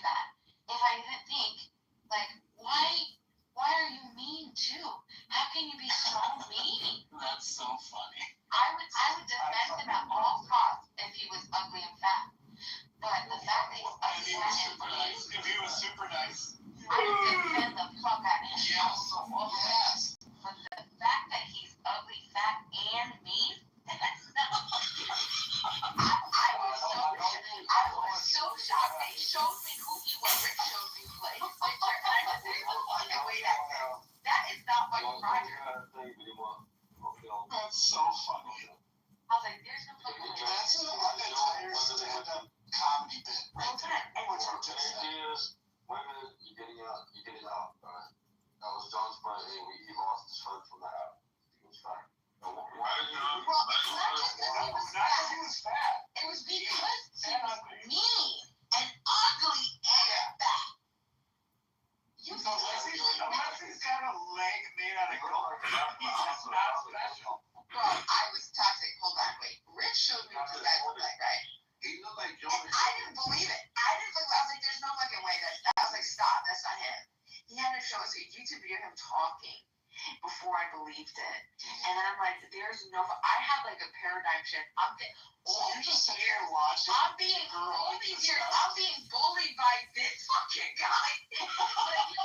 that. If I didn't think, like, why are you mean too? How can you be so mean? That's so funny. I would defend him at all costs if he was ugly and fat. But the fact that he's ugly and mean, If he was super nice. I would defend the fuck out of him. Yes. But the fact that he's ugly, fat, and mean, I was so shocked. They showed me who he was. Rick showed me Clay's picture, and I just said, "Okay, wait, that is not fucking Roger." That's so funny. I was like, "There's no fucking way." That's an entire stand-up comedy bit right there. What's your take? Women, you're getting out. That was John's point. He lost his friend from the app. He was fine. Not just because he was fat. It was because he was mean and ugly and fat. Unless he's got a leg made out of gold, he's just not special. Bro, I was toxic. Hold on, wait. Rich showed me what this guy looked like, right? He looked like Joe. And I didn't believe it. I was like, there's no fucking way. I was like, stop. That's not him. He had to show us a YouTube video of him talking before I believed it. And then I'm like, there's no. I had like a paradigm shift. You just sit here and watch it. I'm being bullied by this fucking guy. Like,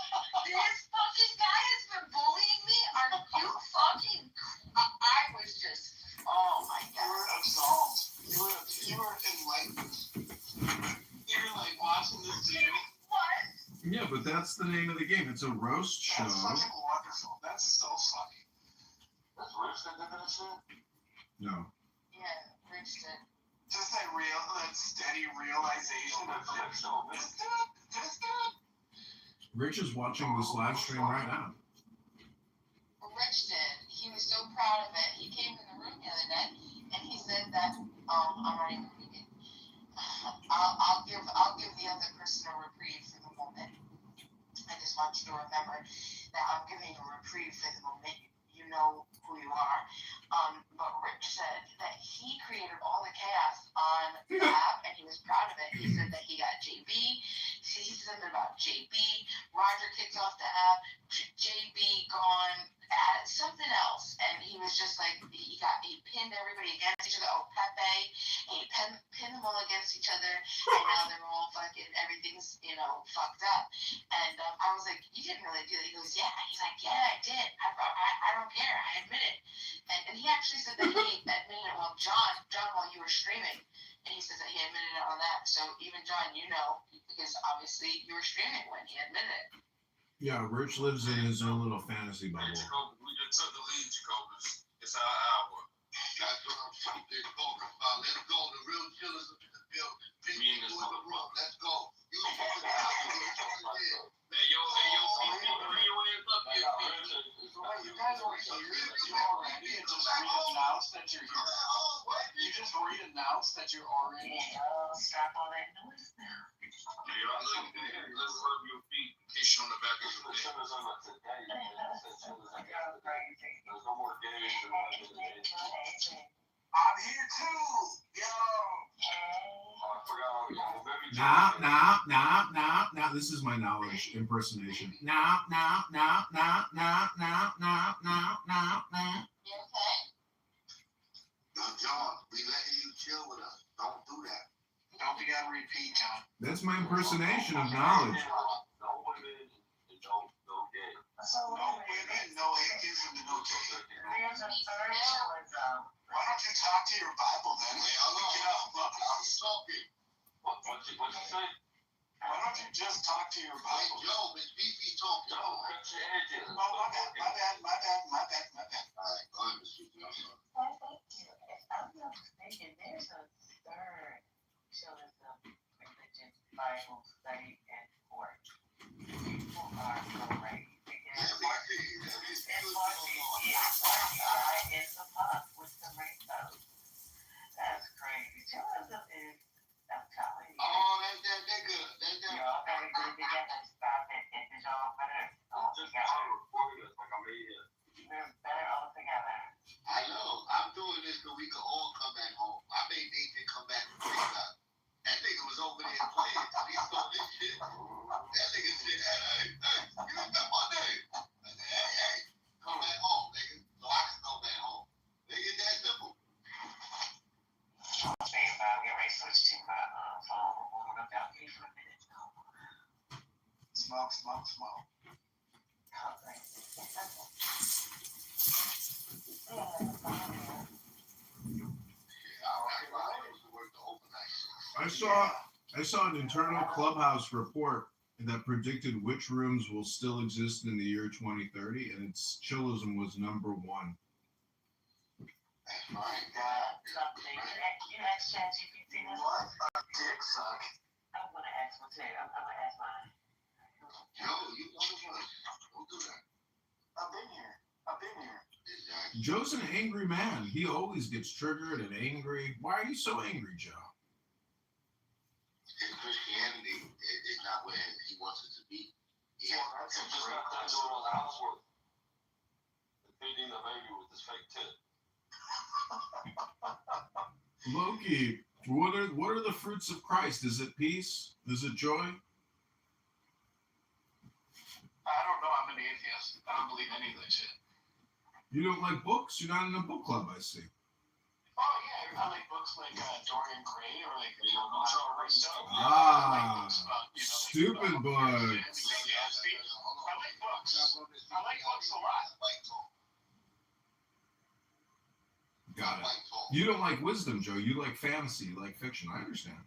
this fucking guy has been bullying me. Are you fucking? I was just. Oh my god. You were absolved. You were enlightened. You were like watching this TV. What? Yeah, but that's the name of the game. It's a roast show. That's fucking wonderful. That's so funny. That's Rich that did that shit? No. Yeah, Rich did. Just that steady realization of this dude. Rich is watching this live stream right now. Rich did. He was so proud of it. He came in the room the other day and he said that I'm not even reading. I'll give the other person a reprieve for the moment. I just want you to remember that I'm giving you a reprieve for the moment. You know who you are. But Rich said that he created all the chaos on the app and he was proud of it. He said that he got JB. He said something about JB. Roger kicked off the app. JB gone. Something else, and he was just like he pinned everybody against each other. Oh, Pepe, he pinned them all against each other, and now they're all fucking everything's fucked up. And I was like, you didn't really do it. He goes, yeah. He's like, yeah, I did. I don't care. I admit it. And he actually said that he admitted it. Well, John, while you were streaming, and he says that he admitted it on that. So even John, because obviously you were streaming when he admitted it. Yeah, Rich lives in his own little fantasy bubble. We just took the lead, Jacobus. It's our hour. That's what I'm talking about. Let's go. The real chillers in the building. People in the room. Let's go. You talking about Hey, yo, You guys are here. You already just re-announced that you're here. You just re-announced that you're already here. Stop all that noise now. Let's rub your feet. Kiss you on the back of your neck. There's no more games. I'm here too. Yo. Nah. This is my knowledge impersonation. Nah. You okay? Now, John, we letting you chill with us. Don't do that. Don't be on repeat, John. That's my impersonation of knowledge. No women and no gay. No women, no atheism, and no gay. There's a third show. Why don't you talk to your Bible then? I'm talking. What you say? Why don't you just talk to your Bible? Yo, Miss BP talking. Oh, my bad. All right, go ahead, Miss BP. I'm sorry. I'm not mistaken. There's a third children religion Bible study and court. People are great. It's a pub with the rainbow. That's crazy. Tourism is, I'm telling you. Oh, they're good. They're good. Y'all better get it together. Stop it. It's all better. All Just together. recording us like I'm here. We're better all together. I know. I'm doing this so we can all come back home. I made Nathan come back from TikTok. That nigga was over there playing till he saw this shit. Smoke, smoke, smoke. I saw an internal clubhouse report that predicted which rooms will still exist in the year 2030, and it's chillism was number one. That's right. You asked ChatGPT this? What a dick suck. I'm gonna ask one too. I'm gonna ask mine. Joe, you know what? Don't do that. I've been here. Exactly. Joe's an angry man. He always gets triggered and angry. Why are you so angry, Joe? His Christianity is not where he wants it to be. He Yeah, has that's to just break not that. doing all the housework. Feeding the baby with this fake tip. Loki, what are the fruits of Christ? Is it peace? Is it joy? I don't know. I'm an atheist. I don't believe any of that shit. You don't like books? You're not in a book club, I see. Oh yeah, I like books like Dorian Gray or like stuff. I like books about Stupid books. I like books. I like books a lot. Got it. You don't like wisdom, Joe. You like fantasy. You like fiction. I understand.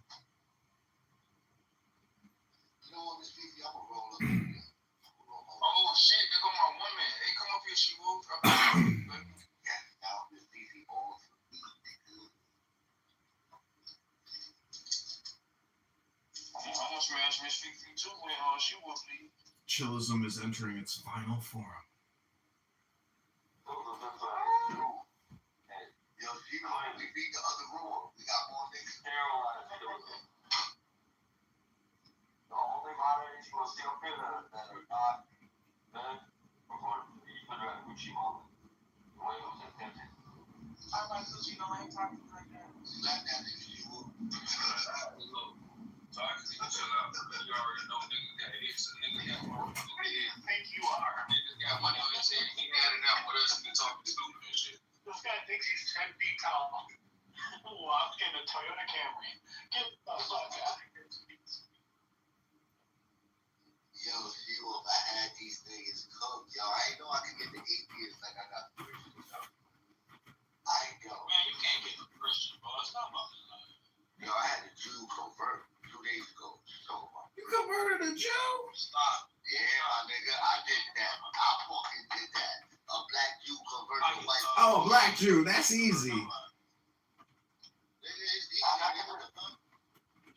You know what, Miss Fifi, I'm gonna roll up. Oh shit, there go my woman. Hey, come up here, she will. Yeah, now Miss Fifi all for me. I'm gonna smash Miss Fifi too when she will leave. Chillism is entering its final form. Yo, she gonna we beat the other room. We got more niggas. The only moderators who are still bitter that are not men are going to be bitter at Gucci moment. The way it was intended. I like Gucci, no, I ain't talking like that. Slap that nigga, she will. Look, so I can see chill out. You already know niggas got hits and niggas got more. Who do you think you are? Niggas got money on his head. He had it out with us and talking stupid and shit. This guy thinks he's 10 feet tall. Walk in a Toyota Camry. Get the fuck out of here. Yo, she will. If I had these niggas cooked, yo, I ain't know I could get the atheists like I got the Christians. I ain't go. Man, you can't get the Christian, bro. It's not about that. Yo, I had a Jew convert 2 days ago. So, You converted a Jew? Stop. yeah, my nigga, I did that. I fucking did that. A black Jew converted a white. Oh, black Jew. That's easy. Nigga, it's easy.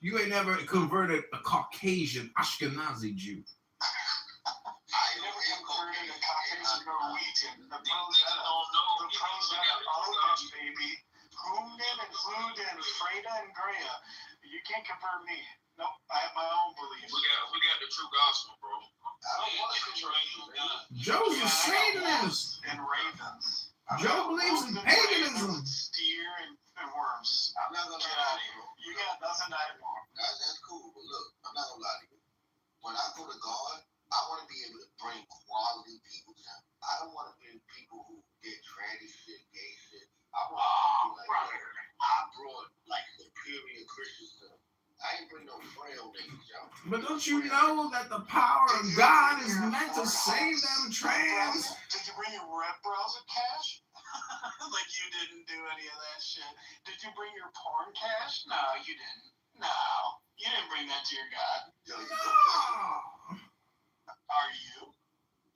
You ain't never converted a Caucasian Ashkenazi Jew. I never converted a Caucasian Norwegian. The pros that are orange, baby. Hoomden and Fluden, Freda and Grea. You can't convert me. Nope, I have my own beliefs. We got the true gospel, bro. I don't want to convert you, man. Joe's a Satanist. And ravens. Joe believes in paganism. Steer and worms. I'm not gonna Get lie out of to here. you. You got nothing I want. That's cool, but look, I'm not gonna lie to you. When I go to God, I want to be able to bring quality people to Him. I don't want to bring people who get tranny shit, gay shit. I want to be like, brother. I brought like superior Christians to Him. I ain't bring no frail niggas, yo. But don't you know that the power of God is meant to save them trans? Did you bring your web browser cache? Like you didn't do any of that shit. Did you bring your porn cache? No, you didn't. No, you didn't bring that to your God. Yo, you No. Are you?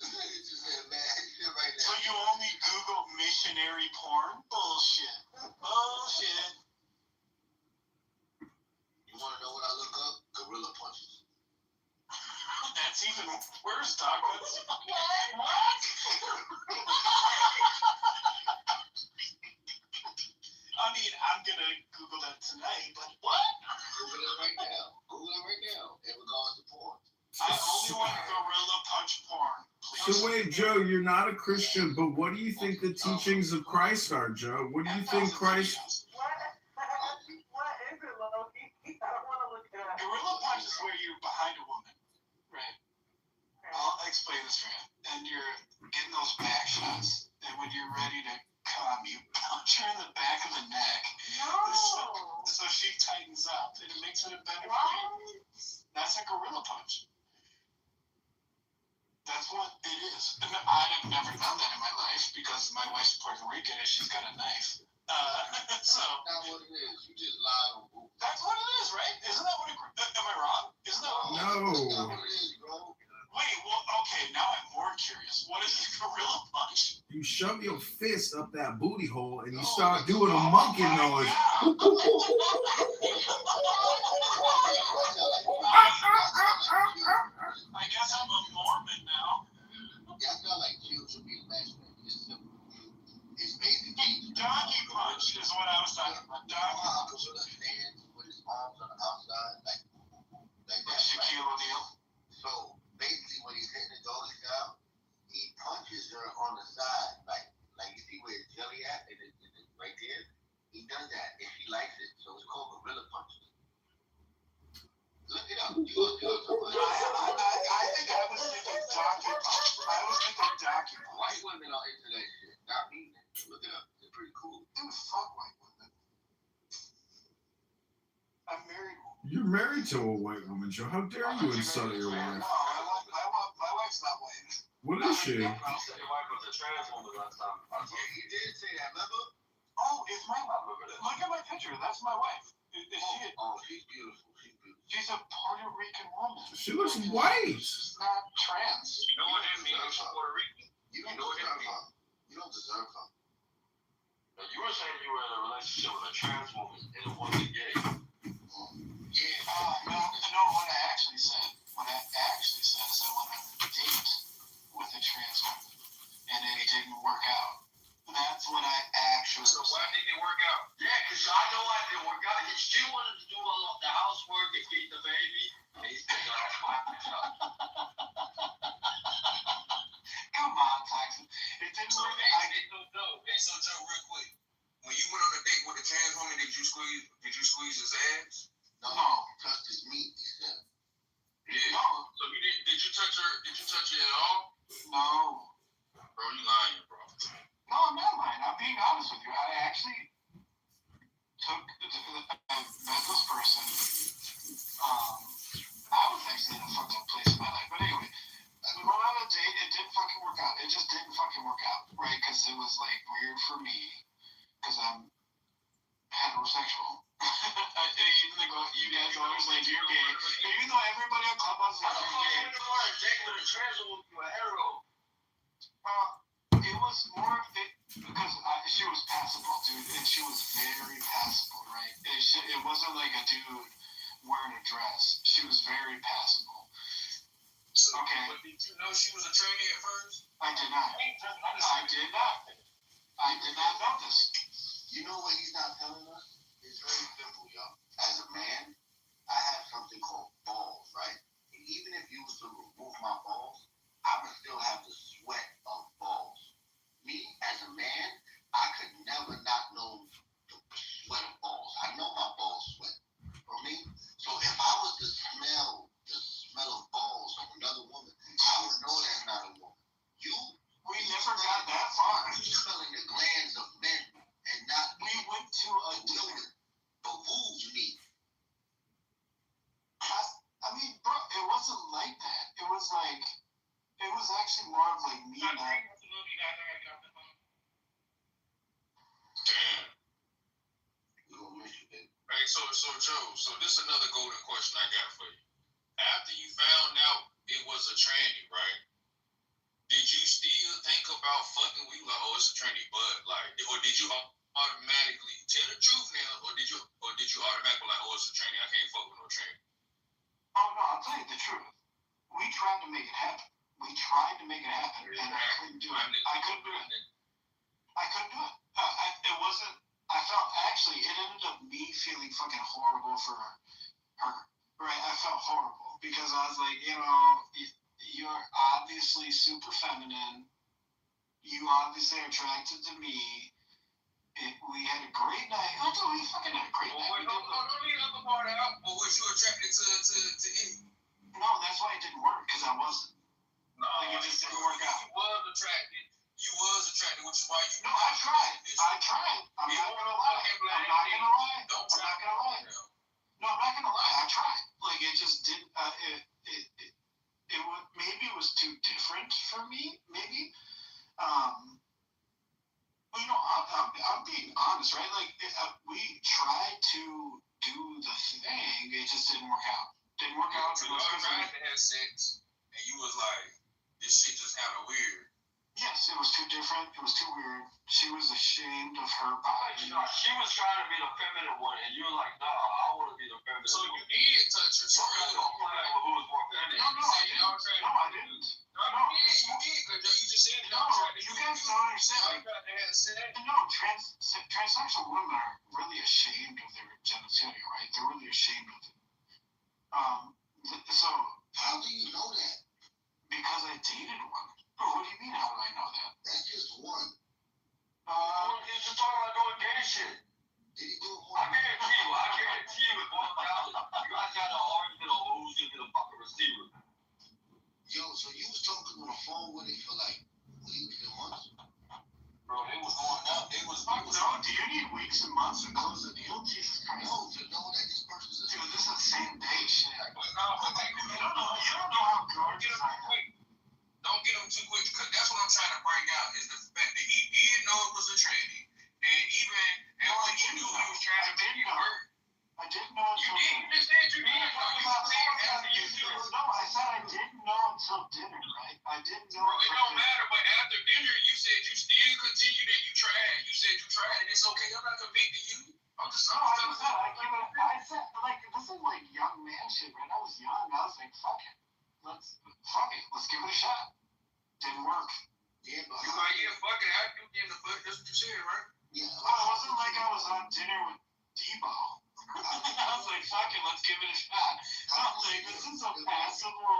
just said, man, shit right So now. you only Google missionary porn? Bullshit. Bullshit. You want to know what I look up? Gorilla punches. That's even worse, dog. What? I mean, I'm gonna Google that tonight, but what? Google it right now. Google it right now. In regards to porn. I only want gorilla punch porn. So wait, Joe, you're not a Christian, but what do you think the teachings of Christ are, Joe? What do you think Christ... What is it, Loki? I don't want to look it up. Gorilla punch is where you're behind a woman, right? I'll explain this for you. And you're getting those back shots, and when you're ready to come, you punch her in the back of the neck, No. so she tightens up, and it makes it a better for you. That's a gorilla punch. Jesus. I've never done that in my life because my wife's Puerto Rican and she's got a knife. So. That's not what it is. You just lied on Google. That's what it is, right? Isn't that what it is? Am I wrong? Isn't that what it is? That's No. not what it is, bro. Wait, well, okay, now I'm more curious. What is a gorilla punch? You shove your fist up that booty hole and you No, start that's- doing a monkey Oh my noise. I guess I'm a Mormon now. That's not like kill to be imaginary. It's simple. It's basically Donkey punch is what I was talking about. Donkey how punch. Gorilla stands with his arms on the outside, like Like that. Shaquille O'Neal. So basically, when he's hitting the goalie style, he punches her on the side, like you see where his jelly at, and it's right there. He does that, and she likes it. So it's called gorilla punches. Look it up. You look it up. I think I was thinking donkey punch. I was thinking donkey punch. White women are into that shit. Not me. Look it up. It's pretty cool. Dude, fuck white women. I'm married. You're married to a white woman, Joe. How dare you insult your wife? No, my wife's not white. What is she? You said your wife was a trans woman last time. Yeah, he did say that. Remember? Oh, is my I remember that. look at my picture. That's my wife. Is she? Oh, she's beautiful. She's beautiful. She's a Puerto Rican woman. She looks white. She's not trans. You know what that means? She's Puerto Rican. You don't deserve her. You don't deserve her. Now, you were saying you were in a relationship with a trans woman and a woman gay. Yeah. No. What I actually said is I went on a date with a trans woman, and it didn't work out. That's what I actually So why said. didn't it work out? Yeah, because I know I didn't work out. He still wanted to do all of the housework and feed the baby. And he still got off my job. Come on, Tyson. It didn't So, work hey, out. so Joe, real quick. When you went on a date with a trans woman, did you squeeze his ass? No, No. he touched his meat, he said. Yeah. No. So you did you touch her? Did you touch her at all? No. Bro, you lying, bro. No, I'm not lying. I'm being honest with you. I actually I met this person. I was actually in a fucked up place in my life. But anyway, we went on a date. It didn't fucking work out. It just didn't fucking work out, right? Because it was like weird for me because I'm heterosexual. Even though you guys always like you're gay. Even though everybody on Clubhouse is How like the you're fuck gay. you went on a date with a trans woman you a hetero? It was more of it because she was passable, dude, and she was very passable, right? It wasn't like a dude wearing a dress. She was very passable. So, Okay. But did you know she was a tranny at first? I did not. I did not know this. You know what he's not telling us? It's very simple, y'all. As a man, I have something called balls, right? And even if you was to remove my balls, I would still have the sweat of balls. Me, as a man, I could never not know the sweat of balls. I know my balls sweat. For me, so if I was to smell the smell of balls of another woman, I would know that's not a woman. We never got that far. You smelling the glands of men and not We went to a dinner. women. But who you need? I mean, bro, it wasn't like that. It was actually more of like me and I. Damn. We gonna miss you, baby. Hey, so Joe, so this is another golden question I got for you. After you found out it was a tranny, right? Did you still think about fucking with you like, oh, it's a tranny, but like, or did you automatically tell the truth now, or did you automatically like, oh, it's a tranny, I can't fuck with no tranny? Oh no, I'll tell you the truth. We tried to make it happen. And I couldn't do it. I couldn't do it. It wasn't. I felt actually it ended up me feeling fucking horrible for her. Right? I felt horrible because I was like, you're obviously super feminine. You obviously are attracted to me. We had a great night. We fucking had a great night. Wait, don't leave the other part out. But was you attracted to him? No, that's why it didn't work because I wasn't. No, Like, it just didn't work out. You was attracted, which is why you. No, I tried. I'm not gonna lie. Don't I'm try. not gonna lie. No, I'm not gonna lie. I tried. Like it just didn't. Maybe it was too different for me. Well, I'm being honest, right? Like, we tried to do the thing, it just didn't work out. Didn't work out. So y'all tried to have sex, and you was like, this shit just kind of weird. Yes, it was too different. It was too weird. She was ashamed of her body. She was trying to be the feminine one, and you were like, nah, I want to be the feminine So one. you did touch her. So You don't play with who was more feminine. No, I didn't. No, you did. You just said No, you guys don't understand. No, transsexual women are really ashamed of their genitalia, right? They're really ashamed of it. So How do you know that? because I dated one. Oh, what do you mean? How do I know that? That's just one. He's just talking about doing gay shit. Did he do it I one? guarantee you, it's 1,000. You guys got an argument on who's going to be the fucking receiver. Yo, so you was talking on the phone with it for like weeks and months? Bro, they was going up. They was. No, do you need weeks and months to close the deal? Jesus Christ. No, to know that this person's a Dude, this is the same day shit. But no, but You don't know how gorgeous I am. don't get him too quick, because that's what I'm trying to bring out is the fact that he did know it was a tranny, and even and when he knew he was trying to make it work. I didn't know You until did. You just said you did. You said after you knew. No, I said I didn't know until dinner, right? I didn't know. Bro, it don't matter. But after dinner, you said you still continued and you tried. You said you tried, and it's okay. I'm not convicting you. I'm just. No, I said, like, this is like young man shit, right? I was young. I was like, fuck it. Let's give it a shot. Didn't work. Yeah, but You like, yeah, fuck it. I do get in the butt. That's what you said, right? yeah, Well, it wasn't like I was on dinner with Debo. I was like, fuck it, let's give it a shot. I'm like, this is a passable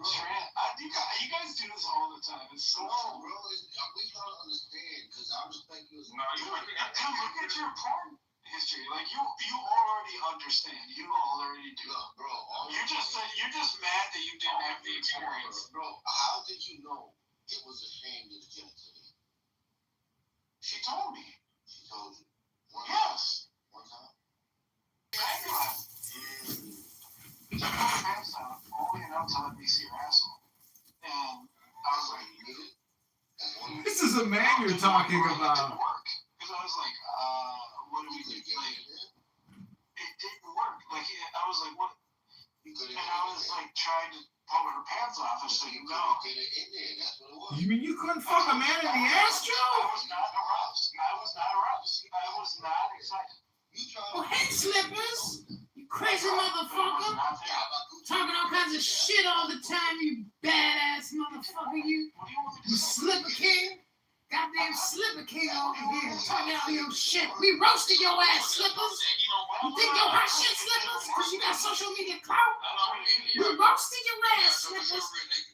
trend. You guys do this all the time. It's so no, fun. bro, we trying to understand because I respect you as No, you Dude, look at your porn history. Like, you already understand. You already do. Look, bro. You're just mad that you didn't have the experience. Bro, how did you know it was a shame to the genitalia? She told me. She told you. Yes. One time? She took my pants down only enough to let me see her asshole. And I was like, You did it? That's one. This is a man you're talking It about. didn't work. Because I was like, what do we do? Like, it didn't work. Like, I was like, what? You couldn't And I was like trying to pull her pants off, and she's like, no. get it in there. That's what it was. You mean you couldn't fuck a man in the ass, Joe? I was not aroused. I was not excited. You tried Oh, hey, Slippers. You crazy motherfucker. Talking all kinds of shit all the time, you badass motherfucker, you. What do you want me to You say? Slipper King. Goddamn Slipper King over here talking all your shit. We roasted your ass, Slippers. You think your hot shit, Slippers? Because you got social media clout? We roasted your ass, Slippers.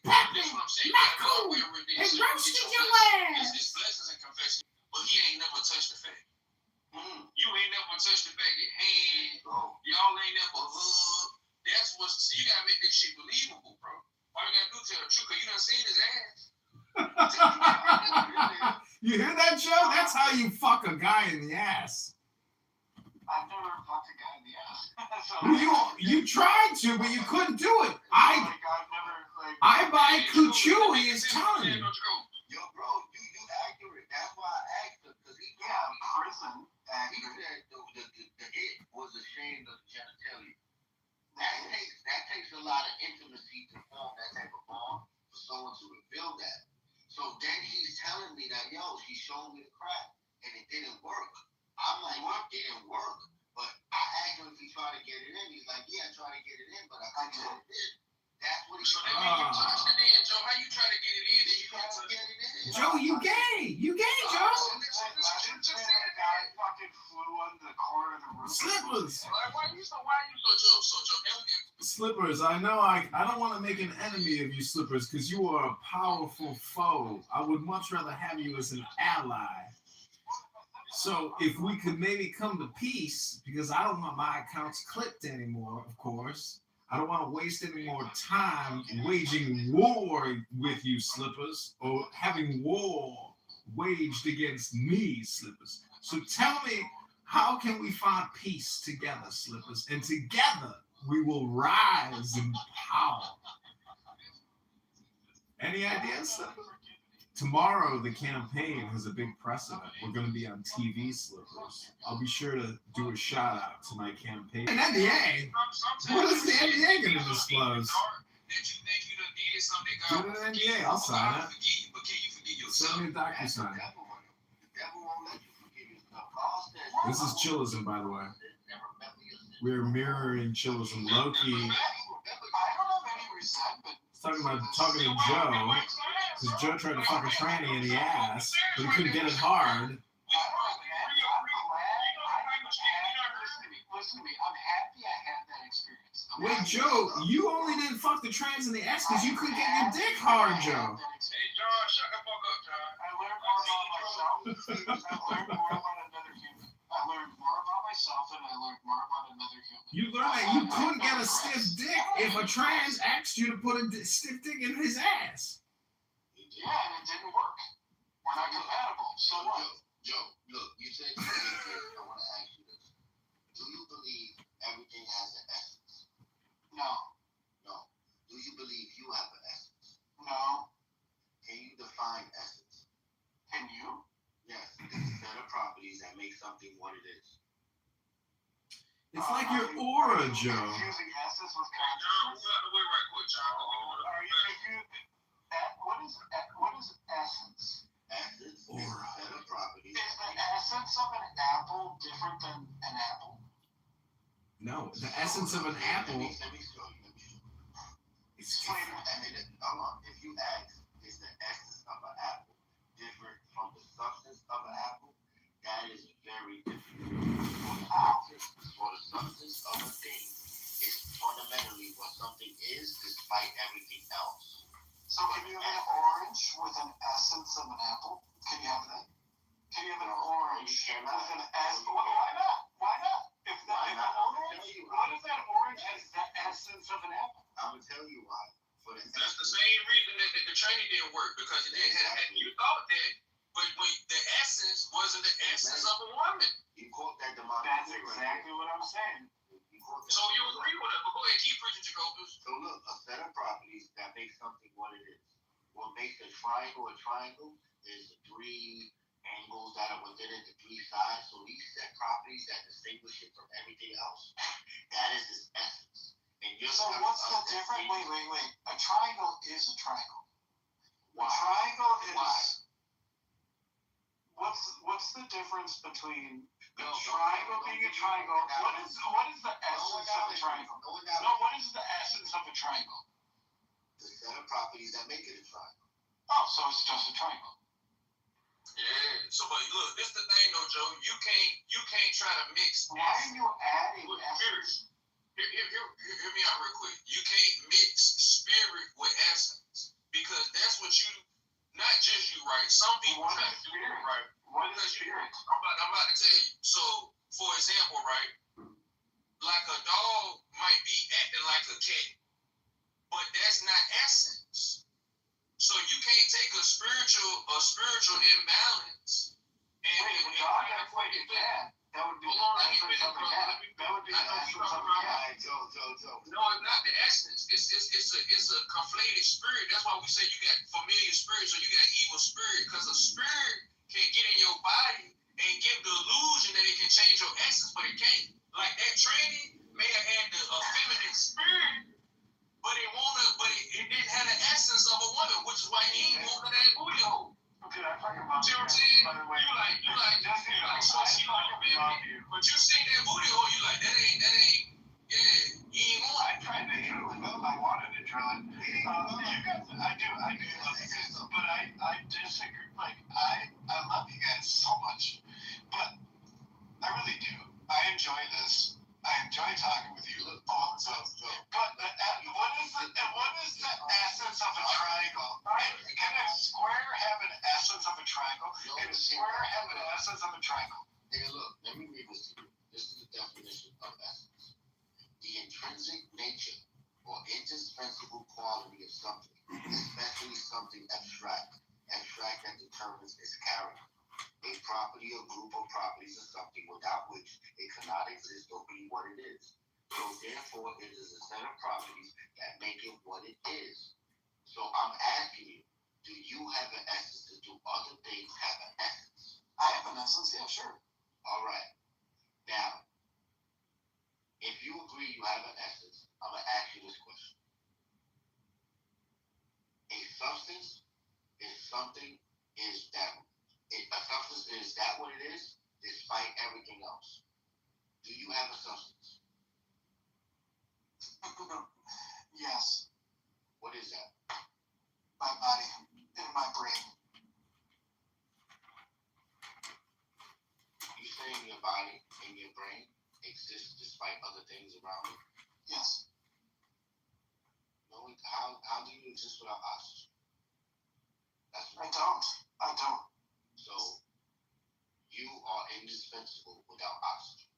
Peppin, not cool. They roasted your ass. It's blessings and confession, but he ain't never touched the fat. Mm. You ain't never touched the faggot hand. Y'all ain't never hug. That's what. So you gotta make this shit believable, bro. All you gotta do is tell the truth, cause you done seen his ass. You hear that, Joe? That's how you fuck a guy in the ass. I've never fucked a guy in the ass. So, You tried to, but you couldn't do it. I've never, like. I buy Kuchui is telling you. Yo, bro, you accurate. That's why I asked him because he Yeah, prison. he said the hit was ashamed of the genitalia. That takes a lot of intimacy to form that type of bond for someone to reveal that. So then he's telling me that, yo, she showed me the crack and it didn't work. I'm like, what? It didn't work. But I asked him if he tried to get it in. He's like, yeah, I tried to get it in, but I couldn't get it in. That's what he So said. that means you touched it in, Joe. How you try to get it in and you can't touch it? Joe, you gay. You gay, Joe. I didn't say that a guy fucking flew on the corner of the room. Slippers. Like, why you so Joe? So Joe, then we can. Slippers, I know I don't want to make an enemy of you, Slippers, because you are a powerful foe. I would much rather have you as an ally. So if we could maybe come to peace, because I don't want my accounts clipped anymore, of course. I don't want to waste any more time waging war with you, Slippers, or having war waged against me, Slippers. So tell me, how can we find peace together, Slippers? And together we will rise in power. Any ideas, Slippers? tomorrow the campaign has a big precedent. We're going to be on TV, Slippers. I'll be sure to do a shout out to my campaign. An NBA? What is the NBA going to disclose? That you think you done did something, God. Do an NBA, I'll sign it. But can you forget yourself? Send me a DocuSign. The devil won't let you forgive yourself. God says, This is chillism, by the way. We're mirroring chillism. Loki. I don't have any resentment. Talking to Joe, because Joe tried to fuck a tranny in the ass, but he couldn't get it hard. Listen to me. I'm happy I had that experience. Wait, Joe, you only didn't fuck the trans in the ass because you couldn't get your dick hard, Joe. Hey, John, shut the fuck up, John. I learned more about myself. I learned more about another human. I learned more about myself and I learned more about another human. You learned that you couldn't get a stiff dick if a trans asked you to put a stiff dick in his ass. Yeah, and it didn't work. We're not compatible. So what? Joe, look, you said you did this. I want to ask you this. Do you believe everything has an essence? No. No. Do you believe you have an essence? No. Can you define essence? Can you? Yes, it's a set of properties that make something what it is. It's like your aura, Joe. Confusing essence with Hey, John, consciousness? move out the way right quick, John. Are you confused? What is essence? Essence is a Aura. set of properties. Is the essence of an apple different than an apple? No, the essence of an apple. Let me show you. Explain it. Hold on. If you ask, is the essence of an apple different from the substance of an apple? That is very different. For the substance of a thing is fundamentally what something is despite everything else. So can you have an orange with an essence of an apple? Can you have that? Can you have an orange with an essence? Why not? Why not? If the orange, what if that orange has the essence of an apple? I'm gonna tell you why. For the That's the same reason that the training didn't work, because it didn't have, you thought that, but the essence wasn't the essence of a woman. You quote that demonic. That's exactly what I'm saying. So you agree with it, but go ahead, keep preaching, Jacobus. So look, a set of properties that make something what it is. What makes a triangle is the three angles that are within it, the three sides. So these set properties that distinguish it from everything else, that is its essence. And So what's the difference? Wait. A triangle is a triangle. Why? A triangle is. Why? What's the difference between a triangle being a triangle? What is the essence of a triangle? No, what is the essence of a triangle? The set of properties that make it a triangle. Oh, so it's just a triangle. Yeah. So, but look, this is the thing though, Joe. You can't try to mix. Why are you adding essence? Hear me out real quick. You can't mix spirit with essence, because that's what you. Not just you, right? Some people What try is to do it spirit? right. What is spirit? I'm about to tell you. So, for example, right, like a dog might be acting like a cat, but that's not essence. So you can't take a spiritual imbalance and Wait, the dog acts like a cat. That would be the essence of a cat. That would be the essence of a cat. Joe. No, it's not the essence. It's a conflated spirit. That's why we say you got familiar spirit, so you got evil spirit. Because a spirit can get in your body and give the illusion that it can change your essence, but it can't. Like that tranny may have had the feminine spirit, but it didn't have the essence of a woman, which is why he ain't wanting that booty hole. Dude, I fucking love See you. what I'm saying? By the way, You like, so she like a I love baby. you. But you seen that booty hole, you like, that ain't, yeah, you ain't want I tried to drill it. I wanted to drill it. I do love you guys, but I disagree. Like, I love you guys so much, but I really do. I enjoy this. I enjoy talking with you. But what is the essence of a triangle? Can a square have an essence of a triangle? Can a square have an essence of a triangle? Hey, look, let me read this to you. This is the definition of essence. The intrinsic nature or indispensable quality of something, especially something abstract that determines its character. A property or group of properties of something without which it cannot exist or be what it is. So therefore, it is a set of properties that make it what it is. So I'm asking you, Do you have an essence? Do other things have an essence? I have an essence, yeah, sure. All right. Now, if you agree you have an essence, I'm going to ask you this question. A substance is something, a substance is that what it is, despite everything else? Do you have a substance? Yes, What is that? my body and my brain. You saying your body and your brain exist despite other things around you? Yes. No, how do you exist without oxygen? That's I right. don't. So you are indispensable without oxygen.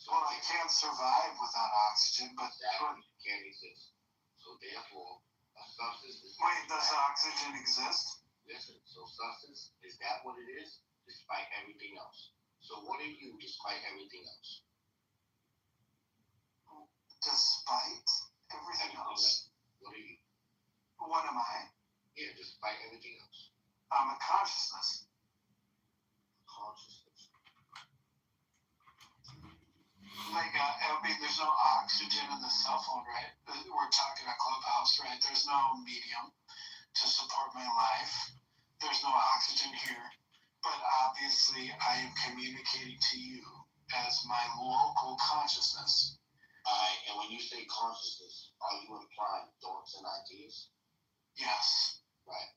So Well, I can't survive without oxygen, but exactly, you can't exist. So therefore, a substance is. wait, does oxygen exist? Listen, so substance is that what it is, despite everything else. So what are you despite everything else? Despite everything else. What are you? What am I? Yeah, despite everything else. I'm a consciousness. Consciousness. Like, I mean, there's no oxygen in the cell phone, right? We're talking a clubhouse, right? There's no medium to support my life. There's no oxygen here. But obviously, I am communicating to you as my local consciousness. Alright, and when you say consciousness, are you implying thoughts and ideas? Yes. Right.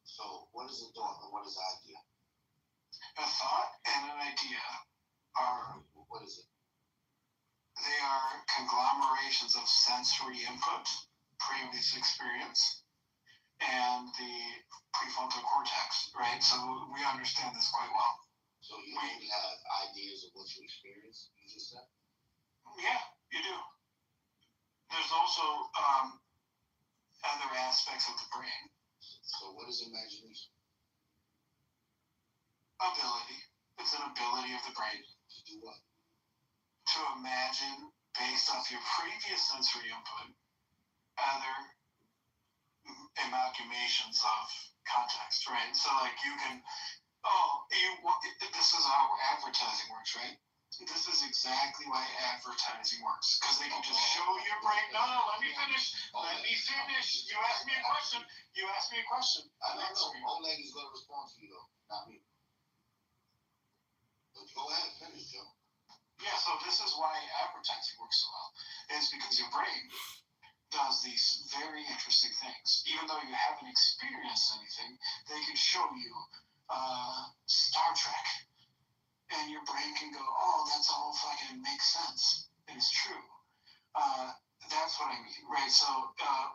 So what is a thought and what is an idea? A thought and an idea are, What is it? they are conglomerations of sensory input, previous experience, and the prefrontal cortex, right? So we understand this quite well. So you only have ideas of what you experience, you just said? Yeah, you do. There's also other aspects of the brain. So what is imagination? Ability. It's an ability of the brain To do what? to imagine, based off your previous sensory input, other amalgamations of context, right? So, like, you can, this is how advertising works, right? This is exactly why advertising works, because they can just show your brain. No, let me finish. You asked me a question. I don't know. Oleg is going to respond to you, though, not me. But go ahead, finish, Joe. Yeah, so this is why advertising works so well. It's because your brain does these very interesting things. Even though you haven't experienced anything, they can show you Star Trek. And your brain can go, oh, that's all fucking makes sense. And it's true. That's what I mean, right? So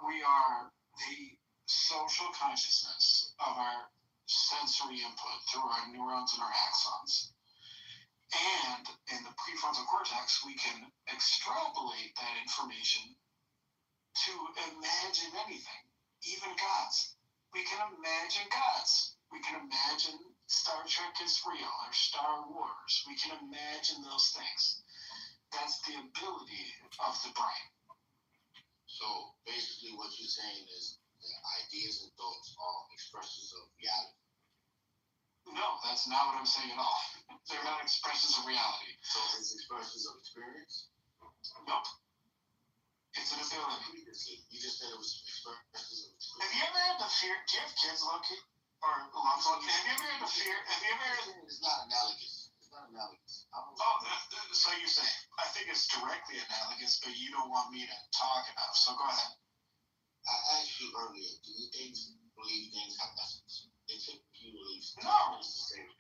we are the social consciousness of our sensory input through our neurons and our axons. And in the prefrontal cortex, we can extrapolate that information to imagine anything, even gods. We can imagine gods. We can imagine Star Trek is real or Star Wars. We can imagine those things. That's the ability of the brain. So basically what you're saying is that ideas and thoughts are expressions of reality. No, that's not what I'm saying at all. They're not expressions of reality. So it's expressions of experience? Nope. It's an ability. You just said it was expressions of experience. Have you ever had the fear? Do you have kids, Loki? Or love Loki? Have you ever had the fear? Have you ever had... It's not analogous. So you say, I think it's directly analogous, but you don't want me to talk enough, so go ahead. I asked you earlier, do you believe things have essence? They took you to believe. No.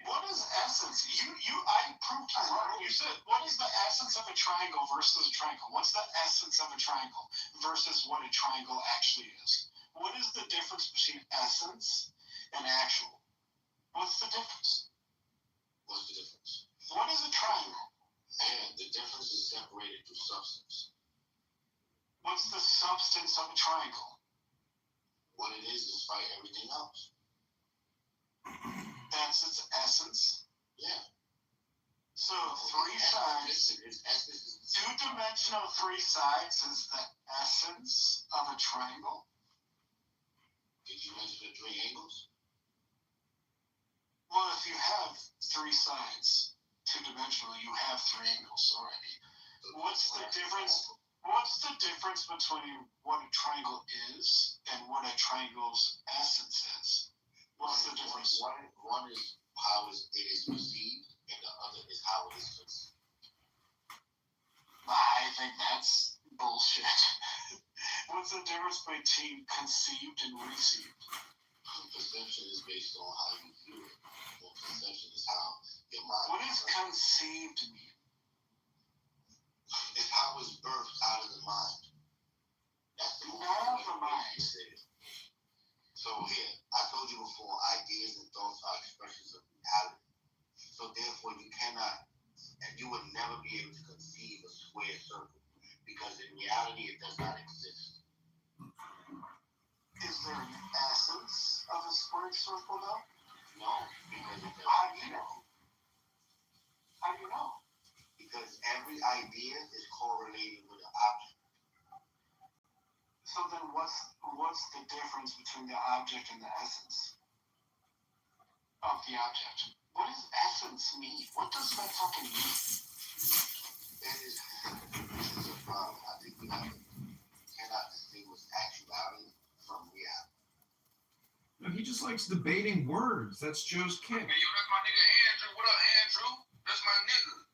What is essence? I proved you wrong. You said, what is the essence of a triangle versus a triangle? What's the essence of a triangle versus what a triangle actually is? What is the difference between essence and actual? What's the difference? What's the difference? What is a triangle? And the difference is separated through substance. What's the substance of a triangle? What it is despite everything else. That's its essence? Yeah. So three sides, two-dimensional three sides is the essence of a triangle? you mention the three angles? Well, if you have three sides, two-dimensional, you have three angles already. What's the difference? What's the difference between what a triangle is and what a triangle's essence is? What's the difference? One is how it is perceived, and the other is how it is conceived. I think that's bullshit. What's the difference between conceived and received? Perception is based on how you view it. Well, perception is how your mind. What does conceived mean? It's how it's birthed out of the mind. That's the Out of the mind. So here, I told you before, ideas and thoughts are expressions of reality. So therefore, you cannot, and you would never be able to conceive a square circle because in reality, it does not exist. Is there an essence of a squared circle, though? No, because it doesn't. How do you know? How do you know? Because every idea is correlated with an object. So then what's the difference between the object and the essence of the object? What does essence mean? What does that fucking mean? This is a problem. I think we cannot distinguish actuality from reality. He just likes debating words. That's Joe's kick. Hey, yo, that's my nigga Andrew. What up, Andrew? That's my nigga.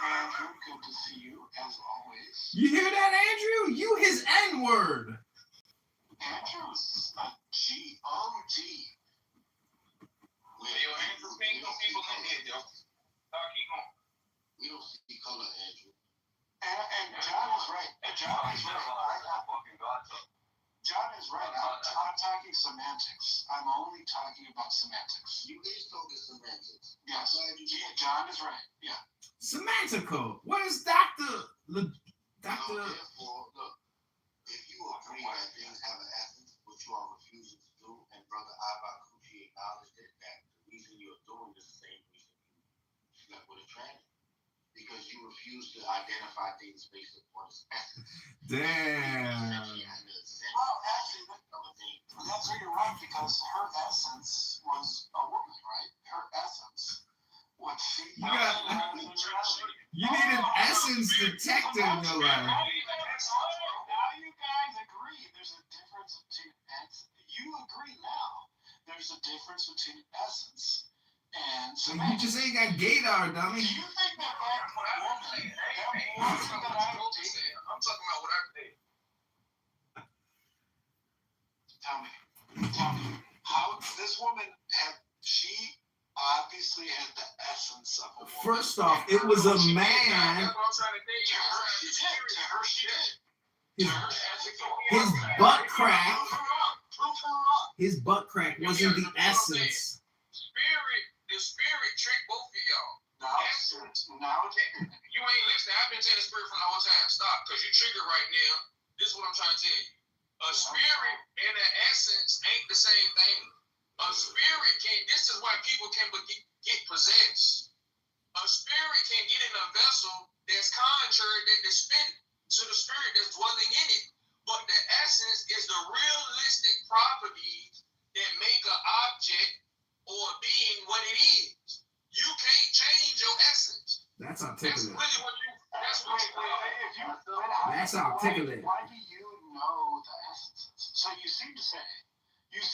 Andrew, good to see you, as always. You hear that, Andrew? You his N-word. Andrew's a G-O-G. Hey, yo, Andrew, ping some people in here, yo. Keep going. We don't see color, Andrew. And John is right. John is right. John is right. I'm talking semantics. I'm only talking about semantics. You is talking semantics. Yes. Yeah, John is right. Yeah. Semantical. What is Dr. So therefore, look, if you agree that things have an essence, which you are refusing to do, and Brother Abakuchi acknowledged it, that the reason you're doing this is the same reason you slept with a tranny. Because you refuse to identify things based upon its essence. Damn. Well, actually, that's where you're right, because her essence was a woman, right? Her essence. What she... You need an essence detector in your life. Now you guys agree there's a difference between essence. You agree now there's a difference between essence and You just ain't got gaydar, dummy. Do you think that woman, I'm talking about what I did. Tell me, how this woman she obviously had the essence of a woman. First off, it was a man. That's what I'm trying to tell you. To her, she did. His butt crack. Prove her wrong. His butt crack wasn't the essence. The spirit tricked both of y'all. Now, You ain't listening. I've been telling the spirit from the whole time. Stop, because you trigger right now. This is what I'm trying to tell you. A spirit and an essence ain't the same thing. A spirit can. This is why people can get possessed. A spirit can get in a vessel that's contrary to the spirit that's dwelling in it. But the essence is the realistic properties that make an object or a being what it is. You can't change your essence. That's That's articulate. really what you. That's what you. That's articulate. Why do you know the essences? So you seem to say, if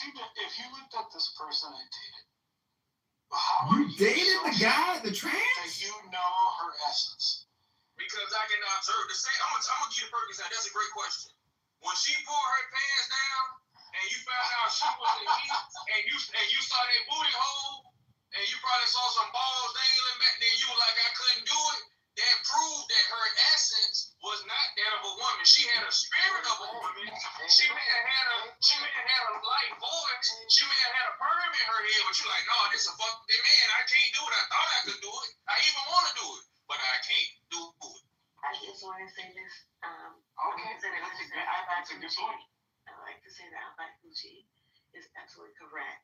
you looked at this person I dated, how You dated the guy, the that trans? you know her essence? Because I can observe the same. I'm gonna give you the perfect example. That's a great question. When she pulled her pants down and you found out she was a heat, and you saw that booty hole, and you probably saw some balls dangling back there, you were like, I couldn't do it. That proved that her essence was not that of a woman. She had a spirit of a woman. She may have had a light voice. She may have had a perm in her head, but you're like, no, this is a fucking man. I can't do it. I thought I could do it. I even want to do it, but I can't do it. I just want to say this. Okay, that's a good point. I like to say that Abakuchi is absolutely correct.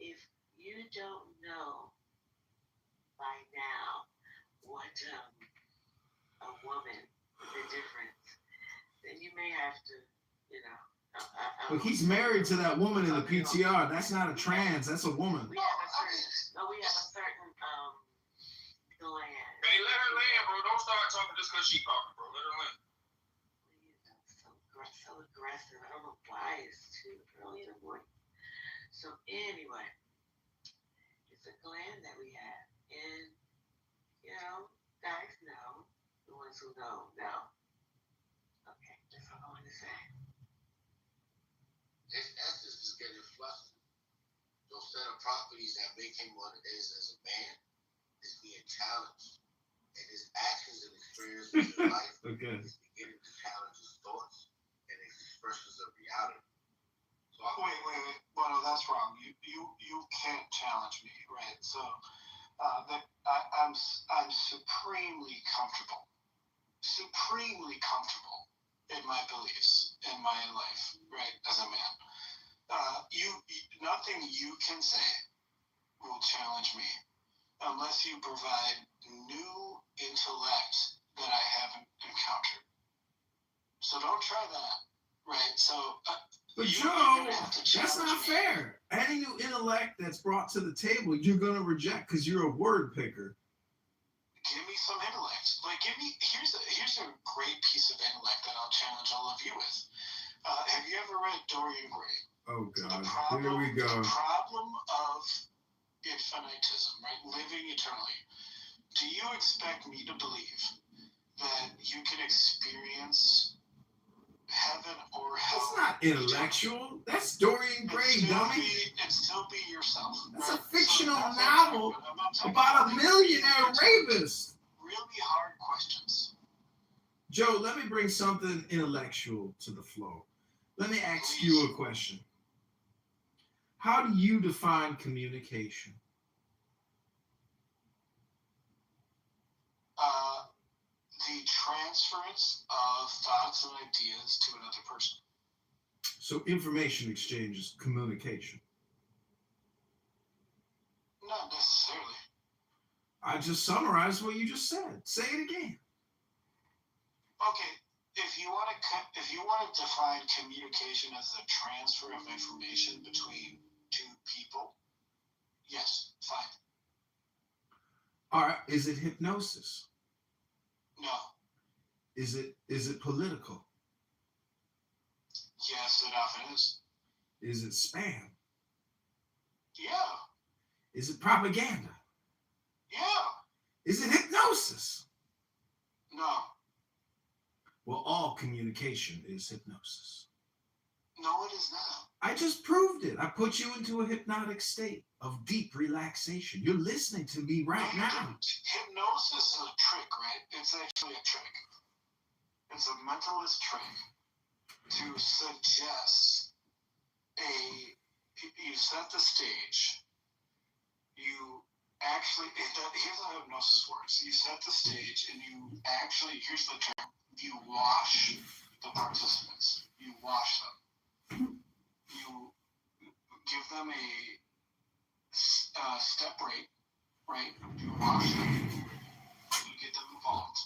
If you don't know by now what a woman, the difference, then you may have to, But he's married to that woman in the PTR. That's not a trans. That's a woman. We have a certain gland. Hey, let her land, bro. Don't start talking just because she talking, bro. Let her land. So aggressive. I don't know why it's too early in the morning. So anyway, it's a gland that we have, and guys know. The ones who know. Okay, that's all I want to say. His essence is getting flustered. Those set of properties that make him what it is as a man is being challenged. And his actions and experiences in life Okay. is beginning to challenge his thoughts and expressions of reality. So Wait. Well, no, that's wrong. You can't challenge me, right? So I'm supremely comfortable in my beliefs in my life, right? As a man, nothing you can say will challenge me unless you provide new intellect that I haven't encountered. So don't try that, right? So. But Joe, that's not fair. Any new intellect that's brought to the table, you're gonna reject because you're a word picker. Give me some intellect. Like, here's a great piece of intellect that I'll challenge all of you with. Have you ever read Dorian Gray? Oh God, here we go. The problem of infinitism, right? Living eternally. Do you expect me to believe that you can experience heaven or hell? That's not intellectual. That's Dorian Gray, dummy. And still be yourself. That's right? a fictional So novel about a millionaire rapist. Really hard questions. Joe, let me bring something intellectual to the floor. Let me ask you a question. How do you define communication? The transference of thoughts and ideas to another person. So information exchange is communication. Not necessarily. I just summarized what you just said. Say it again. Okay, if you want to define communication as the transfer of information between two people, yes, fine. All right, is it hypnosis? No. Is it political? Yes, it often is. Is it spam? Yeah. Is it propaganda? Yeah. Is it hypnosis? No. Well, all communication is hypnosis. No, it is not. I just proved it. I put you into a hypnotic state of deep relaxation. You're listening to me right now. Hypnosis is a trick, right? It's actually a trick. It's a mentalist trick to suggest you set the stage. You actually, here's how hypnosis works. You set the stage and you actually, here's the trick. You wash the participants. You wash them. You give them a step rate, right? You wash them. You get them involved.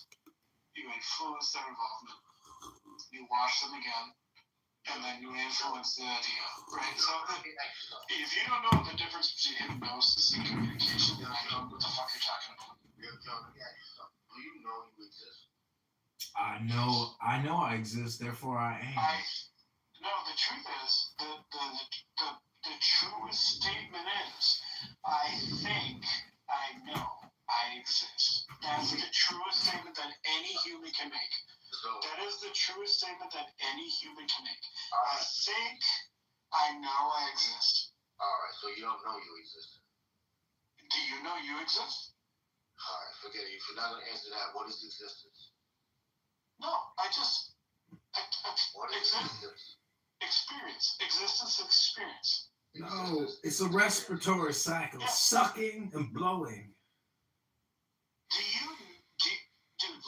You influence their involvement. You wash them again. And then you influence the idea, right? So if you don't know the difference between hypnosis and communication, then I don't know what the fuck you're talking about. do you know you exist? I know I exist, therefore I am. No, the truth is, the truest statement is, I think I know I exist. That's the truest statement that any human can make. That is the truest statement that any human can make. I think I know I exist. Alright, so you don't know you exist. Do you know you exist? Alright, forget it. If you're not going to answer that, what is existence? No, What is existence? Experience. Existence and experience. No, it's a respiratory cycle, sucking and blowing.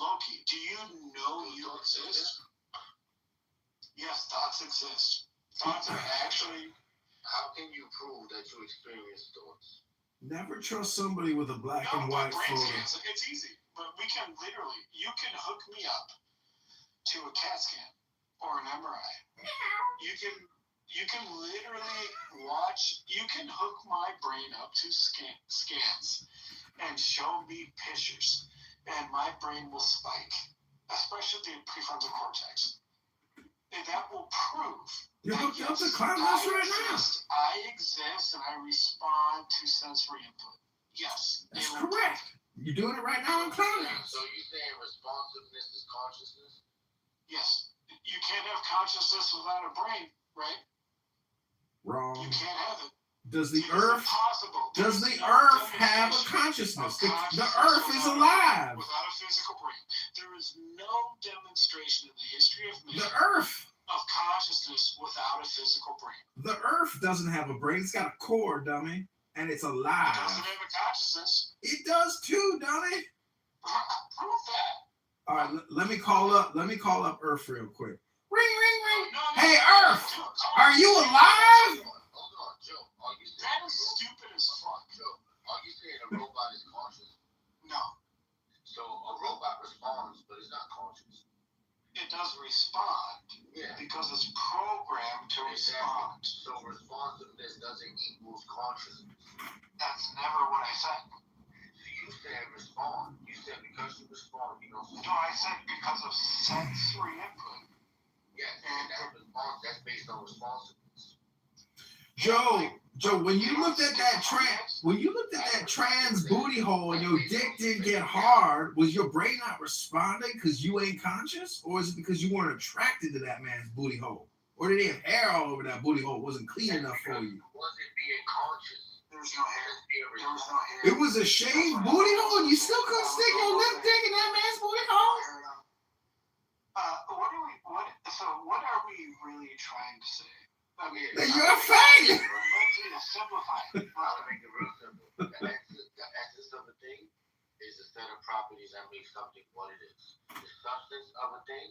Loki, do you know you exist? Yes, thoughts exist. Thoughts are actually. How can you prove that you experience thoughts? Never trust somebody with a black No, and my white brain photo. scans. It's easy, but we can literally. You can hook me up to a CAT scan or an MRI. You can literally watch. You can hook my brain up to scans and show me pictures, and my brain will spike, especially the prefrontal cortex. And that will prove You're that hooked up to yes, cloud house right now. I exist and I respond to sensory input. Yes, That's it will correct. You're doing it right now in cloud house. So you saying responsiveness is consciousness? Yes, you can't have consciousness without a brain, right? Wrong. You can't have it. Does the It's earth? impossible. Does There's the no earth have a demonstration consciousness? of The consciousness earth is alive. without a physical brain. There is no demonstration in the history of man The earth. of consciousness without a physical brain. The earth doesn't have a brain. It's got a core, dummy, and it's alive. It doesn't have a consciousness. It does too, dummy. Prove that. All right, let me call up Earth real quick. Ring, ring, ring. No, Hey, Earth, Joe, are you alive? Hold on, Joe. Are you saying That is stupid as fuck. Joe, are you saying a robot is conscious? No, So a robot responds, but it's not conscious. it does respond Yeah. because it's programmed to respond. So responsiveness doesn't equal consciousness. That's never what I said. So you said respond. You said because you respond, you don't. No, I said because of sensory input. Yes, and that response, that's based on responsiveness. Joe, when you looked at that trans booty hole and your dick didn't get hard, was your brain not responding because you ain't conscious, or is it because you weren't attracted to that man's booty hole, or did he have hair all over that booty hole? It wasn't clean enough for you? It wasn't being conscious. There's no hair. There was no hair. It was a shaved booty hole, and you still couldn't stick your lip dick in that man's booty hole? What are we really trying to say? I mean, That you're a faggot. let's simplify it. I'll make it real simple. The essence of a thing is a set of properties that make something what it is. The substance of a thing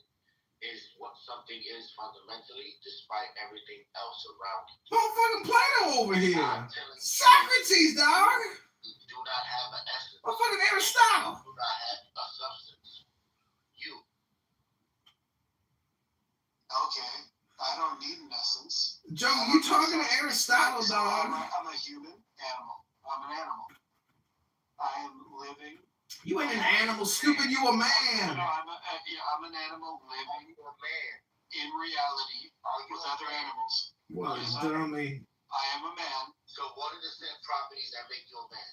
is what something is fundamentally, despite everything else around it. Motherfucking Plato over here. I'm telling you, Socrates, dog. you do not have an essence. Motherfucking Aristotle. You do not have a substance. You. Okay, I don't need an essence. Joe, you talking to Aristotle, dog. I'm a human animal. I'm an animal. I am living. You ain't an animal, stupid. You a man. No, I'm an animal living in reality with other animals. What a dummy. I am a man. So what are the set properties that make you a man?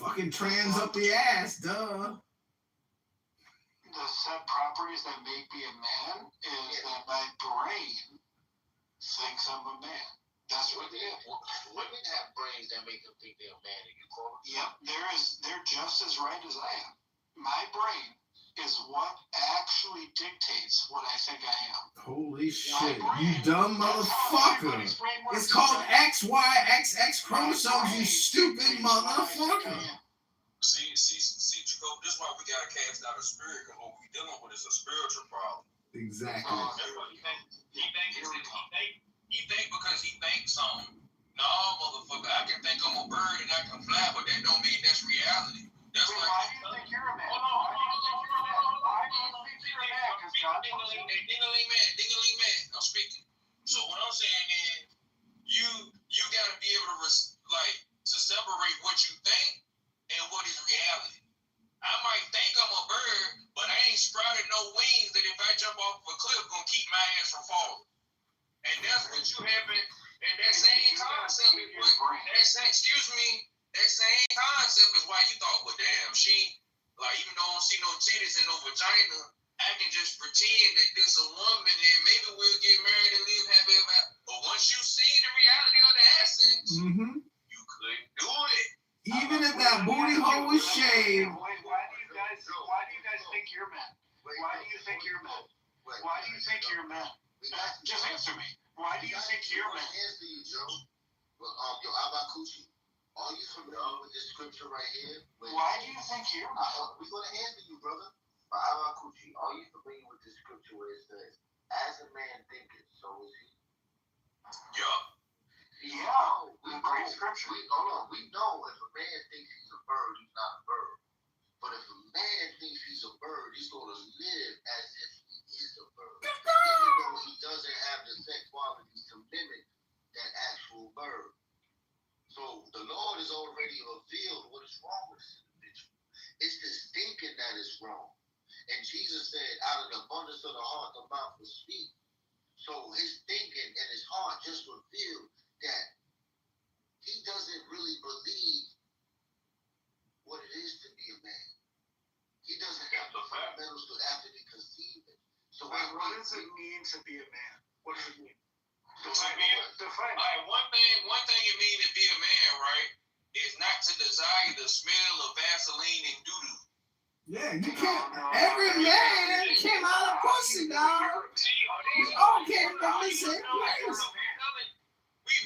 Fucking trans up the ass, duh. The set properties that make me a man is that my brain thinks I'm a man. That's what it is. Women have brains that make them think they're a man, and you call them. Yep, they're just as right as I am. My brain is what actually dictates what I think I am. Holy shit, you dumb motherfucker. It's called XYXX chromosomes, you stupid motherfucker. See, Jacob, this is why we gotta cast out a spirit, because what we dealing with is a spiritual problem. Exactly. That's what he thinks. He think because he thinks something. No, motherfucker, I can think I'm a bird and I can fly, but that don't mean that's reality. That's Wait, like. why do you think you're a man? Hold on. Why do you think you're a man? Because God told you? Ding-a-ling man. I'm speaking. So what I'm saying is, you gotta be able to separate what you think and what is reality. I might think I'm a bird, but I ain't sprouted no wings that if I jump off a cliff gonna keep my ass from falling. And that's what you haven't. And that same concept is what that same concept is why you thought, well, damn, even though I don't see no titties and no vagina, I can just pretend that this a woman and maybe we'll get married and live happy ever after. But once you see the reality of the essence, you couldn't do it. Even if that booty hole was shaved. Why do you guys think you're men? Why do you think you're men? Why do you think you're men? Just answer me. Why do you think you're men? Answer you, Joe. Well, yo, Abakuchi, are you familiar with this scripture right here? Why do you think you're men? We're going to answer you, brother. Abakuchi, are you familiar with this scripture where it says, as a man thinketh, so is he? Yeah, great scripture. We know if a man thinks he's a bird, he's not a bird. But if a man thinks he's a bird, he's going to live as if he is a bird. Even though he doesn't have the sex. So his thinking and his heart just revealed that he doesn't really believe what it is to be a man. He doesn't have the fundamentals to actually conceive it. So what does it mean to be a man? What does it mean? Define. All right, one thing it means to be a man, right, is not to desire the smell of Vaseline and doo-doo. Yeah, you can't. Every man came out of pussy, dog. We all came from the same place.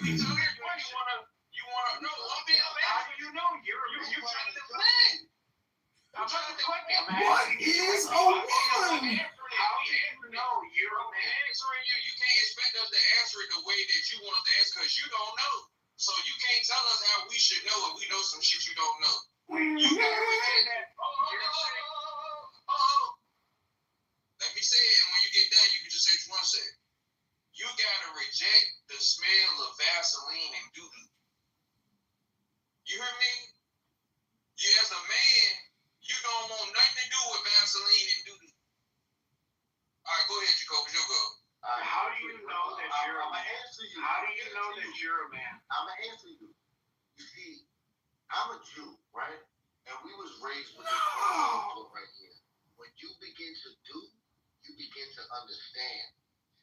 We tell everybody you wanna know. I'm being a man. How do you know you're trying to defend? I'm trying to defend you, man. What is a woman? How do you know you're a man? Answering you, you can't expect us to answer it the way that you want us to answer because you don't know. So you can't tell us how we should know if we know some shit you don't know. You gotta reject that. Let me say it, and when you get done, you can just say what you want to say. You gotta reject the smell of Vaseline and doo-doo. You hear me? You as a man, you don't want nothing to do with Vaseline and doo-doo. All right, go ahead, Jacob. You'll go. How do you know that you're a man? How do you know that you're a man? I'm gonna answer you. You see, I'm a Jew, right? And we was raised with this principle right here. When you begin to do, you begin to understand.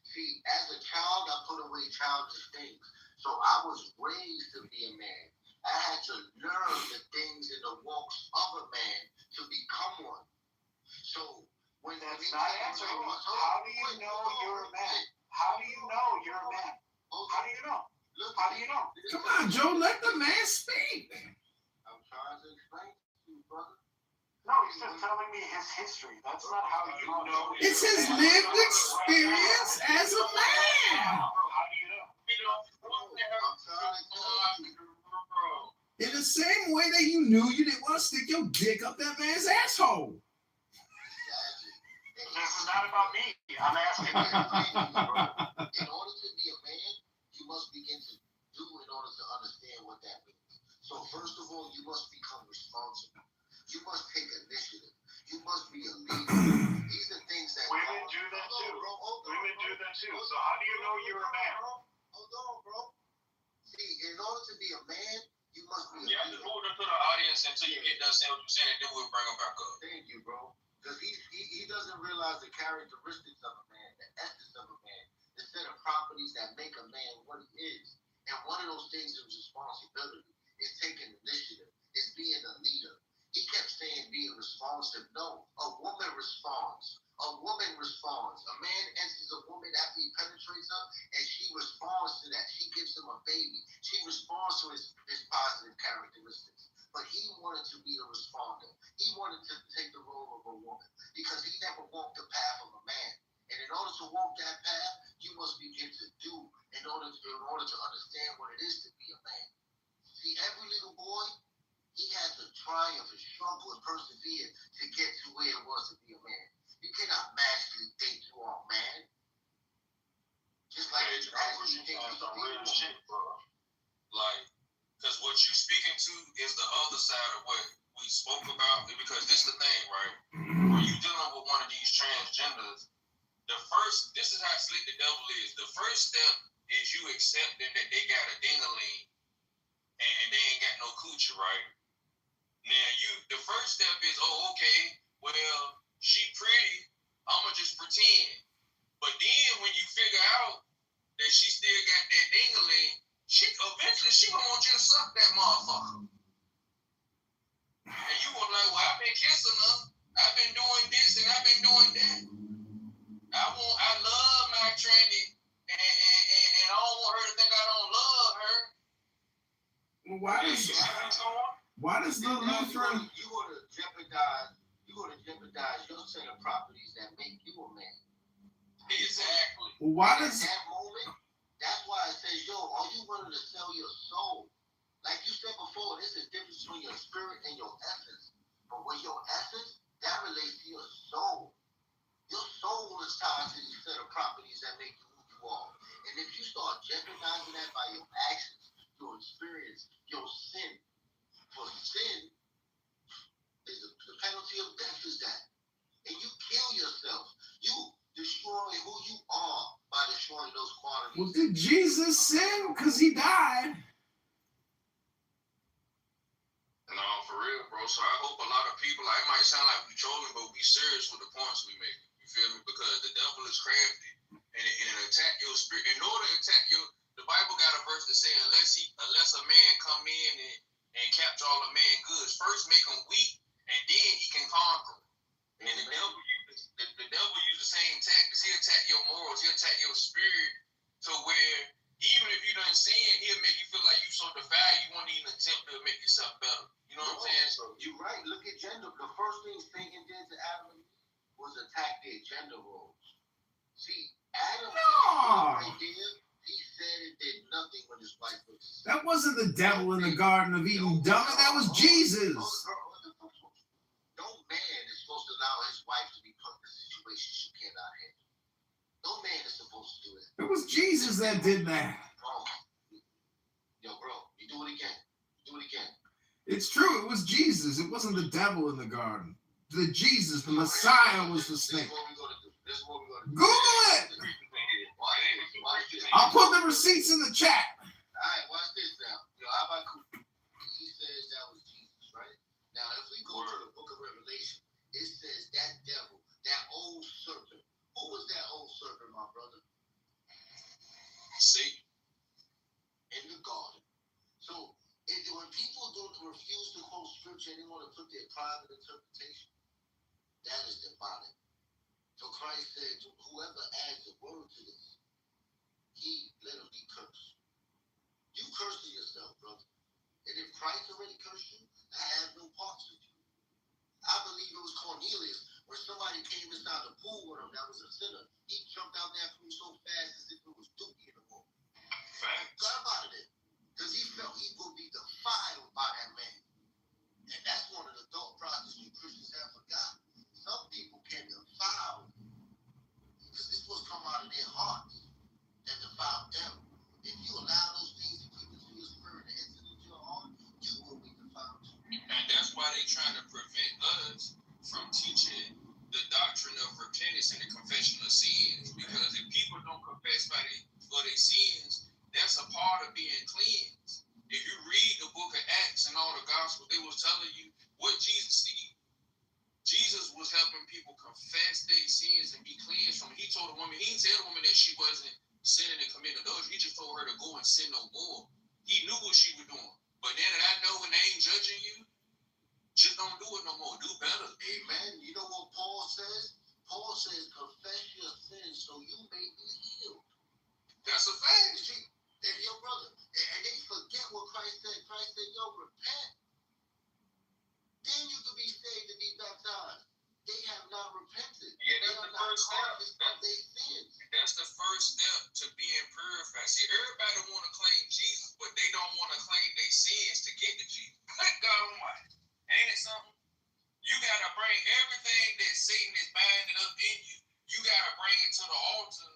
See, as a child, I put away childish things. So I was raised to be a man. I had to learn the things in the walks of a man to become one. So when that's not answering me. How do you know you're a man? How do you know you're a man? How do you know? How do you know? Come on, Joe, let the man speak. I'm trying to explain to you, brother. No, he's just telling me his history. That's not how you know. It's his lived experience as a man. How do you know? I'm trying to tell you. In the same way that you knew you didn't want to stick your dick up that man's asshole. This is not about me. I'm asking you. In order to be a man, you must begin to do in order to understand what that means. So first of all, you must become responsible. You must take initiative. You must be a leader. These are things that women do that too. Women do that too. So how do you know you're a man? Hold on, bro. See, in order to be a man, you must be a leader. You have to move into the audience until you get done saying what you're saying, and then we'll bring them back up. Thank you, bro. Because he doesn't realize the characteristics of a man, the essence of a man, the set of properties that make a man what he is. And one of those things is responsibility. It's taking initiative. It's being a leader. He kept saying being responsive. No, a woman responds. A woman responds. A man enters a woman after he penetrates her, and she responds to that. She gives him a baby. She responds to his positive characteristics. But he wanted to be the responder. He wanted to take the role of a woman because he never walked the path of a man. And in order to walk that path, you must begin to do in order to understand what it is to be a man. See, every little boy, he had to triumph and struggle and persevere to get to where it was to be a man. You cannot magically think you are a man. Just like you magically think you are real shit, bro. Like, because what you speaking to is the other side of what we spoke about. Because this is the thing, right? When you dealing with one of these transgenders, this is how slick the devil is. The first step is you accepting that they got a ding-a-ling and they ain't got no coochie, right? Now, the first step is, oh, okay, well, she pretty, I'ma just pretend. But then when you figure out that she still got that ding-a-ling, eventually she gonna want you to suck that motherfucker. And you gonna like, well, I've been kissing her, I've been doing this and I've been doing that. I love my tranny, and I don't want her to think I don't love her. Why does the Lutheran? You gonna jeopardize your set of properties that make you a man. Exactly. Why does that moment? That's why I say, yo, are you willing to sell your soul? Like you said before, there's a difference between your spirit and your essence. But with your essence, that relates to your soul. Your soul is tied to these set of properties that make you who you are. And if you start jeopardizing that by your actions, your experience, your sin, for sin is the penalty of death is that. And you kill yourself. You destroy who you are by destroying those qualities. Well, did Jesus sin? Because he died. No, for real, bro. So I hope a lot of people, it might sound like we trolling, but we serious with the points we make. You feel me? Because the devil is crafty and it attack your spirit. In order to attack your, the Bible got a verse that say, unless a man come in and capture all a man goods, first make him weak, and then he can conquer. And the devil use the same tactics. He'll attack your morals. He'll attack your spirit to where even if you done sin, he'll make you feel like you so defiled you won't even attempt to make yourself better. You know what I'm saying? So you're right. Look at gender. The first thing Satan did to Adam and Eve was attack their gender roles. See, Adam right there, he said it did nothing when his wife was. That wasn't the devil in the Garden of Eden, dummy. That was Jesus. No man is supposed to allow his wife to be put in a situation she cannot handle. No man is supposed to do that. It was Jesus that did that. Oh. Yo, bro, you do it again. Do it again. It's true. It was Jesus. It wasn't the devil in the garden. The Jesus, the Messiah, was the snake. This is what we're going to do. Google it. Watch this. I'll put the receipts in the chat. All right, watch this now. Yo, how about he says that was Jesus, right? Now, if we go to the book of Revelation, it says that devil, that old serpent. Who was that old serpent, my brother? Satan. In the garden. So, when people don't refuse to quote scripture and they want to put their private interpretation, that is demonic. So Christ said, whoever adds a word to this, let him be cursed. You cursing yourself, brother. And if Christ already cursed you, I have no parts with you. I believe it was Cornelius, when somebody came inside the pool with him that was a sinner. He jumped out that pool so fast as if it was Dookie in the pool. Got him out of there. Because he felt he would be defiled by that man. And that's one of the thought processes you Christians have forgotten. Some people can defile because this was come out of their hearts that defile them. If you allow those things to creep into your spirit and enter into your heart, you will be defiled too. And that's why they're trying to prevent us from teaching the doctrine of repentance and the confession of sins. Because if people don't confess for their sins, that's a part of being cleansed. If you read the book of Acts and all the Gospels, they was telling you what Jesus did. Jesus was helping people confess their sins and be cleansed from it. He told the woman, he didn't tell the woman that she wasn't sinning and committing adultery. He just told her to go and sin no more. He knew what she was doing. But then I know when they ain't judging you, just don't do it no more. Do better. Amen. You know what Paul says? Paul says, confess your sins so you may be healed. That's a fact. You see, and your brother, and they forget what Christ said. Christ said, yo, repent. Then you can be saved and be baptized. They have not repented. Yeah, that's the first step. That's the first step to being purified. See, everybody want to claim Jesus, but they don't want to claim their sins to get to Jesus. Good God Almighty. Ain't it something? You got to bring everything that Satan is binding up in you. You got to bring it to the altar.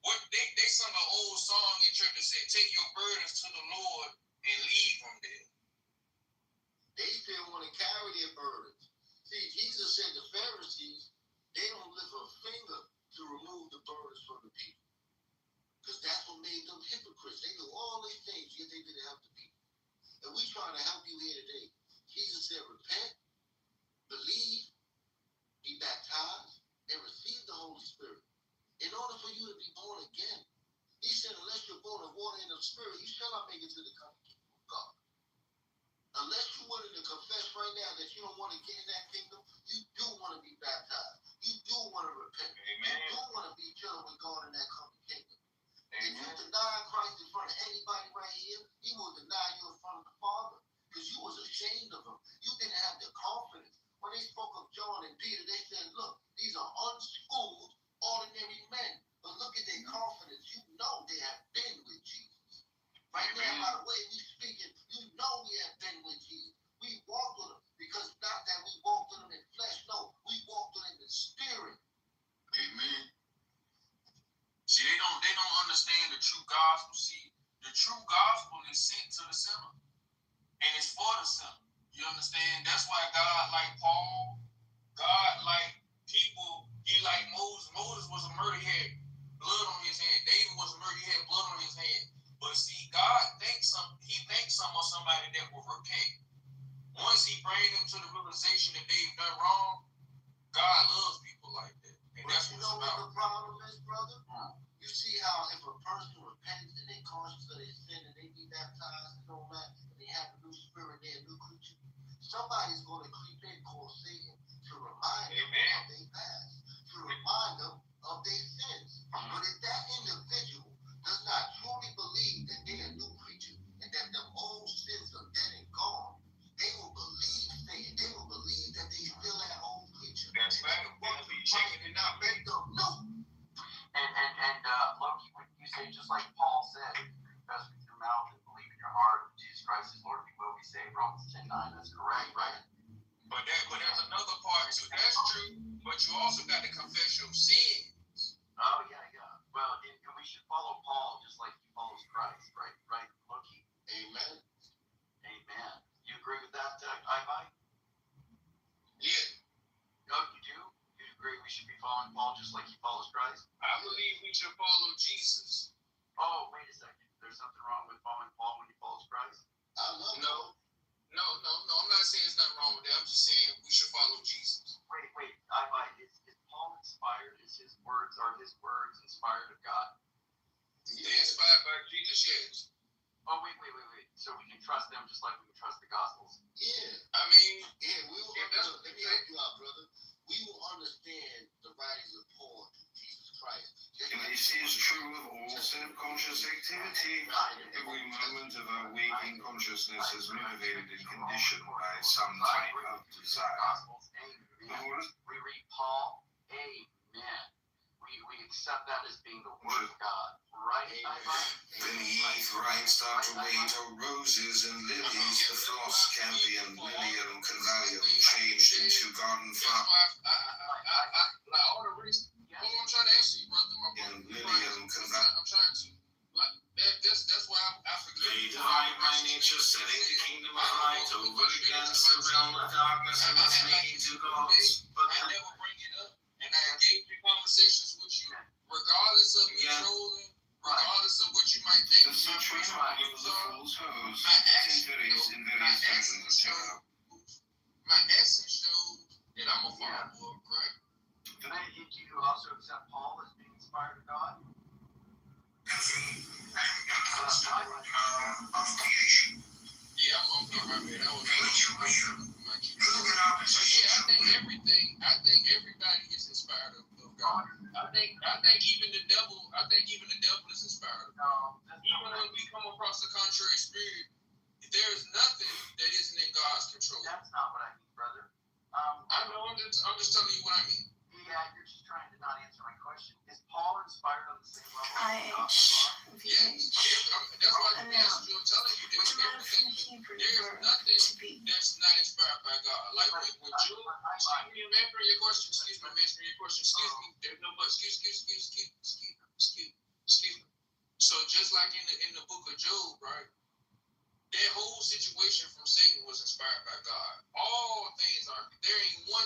What they sung an old song in church that said, take your burdens to the Lord and leave them there. They still want to carry their burdens. See, Jesus said the Pharisees, they don't lift a finger to remove the burdens from the people. Because that's what made them hypocrites. They do all these things, yet they didn't help the people. And we trying to help you here today. Jesus said, repent, believe, be baptized, and receive the Holy Spirit. In order for you to be born again, he said, unless you're born of water and of spirit, you shall not make it to the kingdom of God. Unless you're willing to confess right now that you don't want to get in that kingdom, you do want to be baptized. You do want to repent. Amen. You do want to be chilling with God in that coming kingdom. If you deny Christ in front of anybody right here, he will deny you in front of the Father. Because you was ashamed of him. You didn't have the confidence. When they spoke of John and Peter, they said, look, these are unschooled, ordinary men. But look at their confidence. You know they have been with Jesus. Right now, by the way we speaking, you know we have been with Jesus. We walked with him. Because not that we walked with him in flesh. No, we walked with him in spirit. Amen. See, they don't understand the true gospel. See, the true gospel is sent to the sinner. And it's for the sinner. You understand? That's why God like Paul. God like people. He like Moses. Moses was a murderer. He had blood on his hand. David was a person repents and they conscious of their sin and they be baptized and all that, and they have a new spirit, they're a new creature, somebody's going to creep in called Satan to remind them of their past, to remind them of their sins. But if that individual does not truly believe that they're a new creature and that the old sins are dead and gone, they will believe Satan. They will believe that they still that old creature. That's right. They'll be checking it out. Make them know. And Loki, when you say just like Paul said, confess with your mouth and believe in your heart Jesus Christ is Lord, you will be saved. Romans 10:9. That's correct, right? But there's another part too. That's true. But you also got to confess your sins. Oh yeah. Well, and we should follow Paul just like he follows Christ, right? Right, Loki. Amen. You agree with that, Ibai? Yeah. No, you do. You agree we should be following Paul just like he follows Christ? I believe we should follow Jesus. Oh, wait a second. There's something wrong with following Paul when he follows Christ? No. I'm not saying there's nothing wrong with that. I'm just saying we should follow Jesus. Wait. Is Paul inspired? Is his words inspired of God? They're inspired by Jesus, yes. Oh, wait. So we can trust them just like we can trust the Gospels? Yeah. I mean, Yeah, let me help you out, brother. We will understand the writings of Paul through Jesus Christ. And this is true of all self-conscious activity. Every moment of our waking consciousness is motivated and conditioned by some type of desire. Gospels, amen. We read Paul, amen. We accept that as being the word of God, right? Beneath rain start to wait are roses and lilies. The frost campion Lilium convallium changed into garden flower. All the reason. I'm trying to answer you, brother. And Lilium convallium. I'm trying to. That's why I forget. They divide my nature, setting the kingdom of light over against the realm of darkness, and thus making two gods. But I never bring it up, and I engage in conversations with you, regardless of me trolling, regardless of what you might think. the century of the fool's hose in various versions of tarot. My essence shows that I'm a follower of Christ. Do you also accept Paul as being inspired of God? Yeah, I'm okay, my man. I think everybody is inspired of God. I think even the devil is inspired of God. Even when we come across the contrary spirit, there's nothing that isn't in God's control. That's not what I mean, brother. I know, I'm just telling you what I mean. Yeah, you're just trying to not answer my question. Is Paul inspired on the same level? Yes, that's why I'm asking you. I'm telling you that there's nothing that's not inspired by God. Like with you, excuse me, I'm answering your question. Excuse me. There's no but. Excuse me. So just like in the book of Job, right? That whole situation from Satan was inspired by God. All things are. There ain't one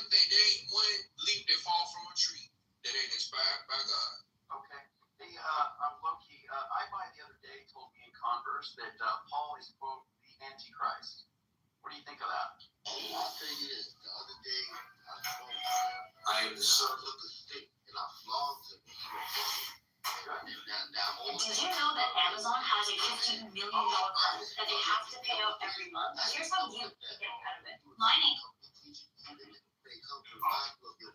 leaf that fall from a tree that ain't inspired by God. Okay. Hey, Loki, Ibai the other day told me in Converse that Paul is, quote, the Antichrist. What do you think of that? I'll tell you this. The other day, I observed the stick and I flogged him. Did you know that Amazon has a $50 million cut that they have to pay out every month? Here's how you get cut of it. Mine ain't.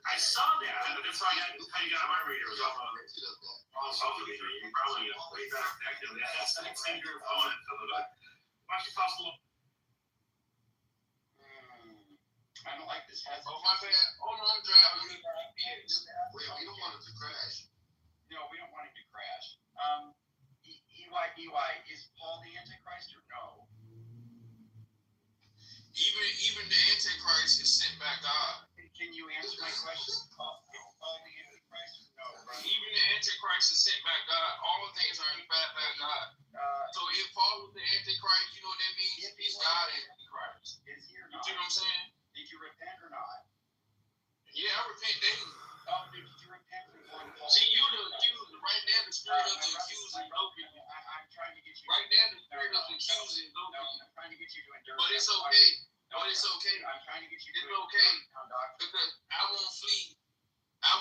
I saw that. That's how you got my radio. It was on social media. You probably way better connected. That's an extender opponent a little bit. Why don't you toss a little? I don't like this. Oh, my bad. Hold on, I'm driving. We don't want it to crash. No, we don't want him to crash. EY, is Paul the Antichrist or no? Even the Antichrist is sent by God. Can you answer my question? Is Paul the Antichrist or no? Even the Antichrist is sent by God. All things are inspired by God. So if Paul was the Antichrist, you know what that means? He's God Antichrist. Is he or You not? see what I'm saying? Did you repent or not? Yeah, I repent daily. Did you repent before Paul? See, you the accuser. Right now, the spirit of the accuser is open. I'm trying to get you. Right now, the spirit of the accuser is open. I'm trying to get you to endure. But it's okay. But it's okay. I'm trying to get you to It's okay. Doctor. Because I won't flee. I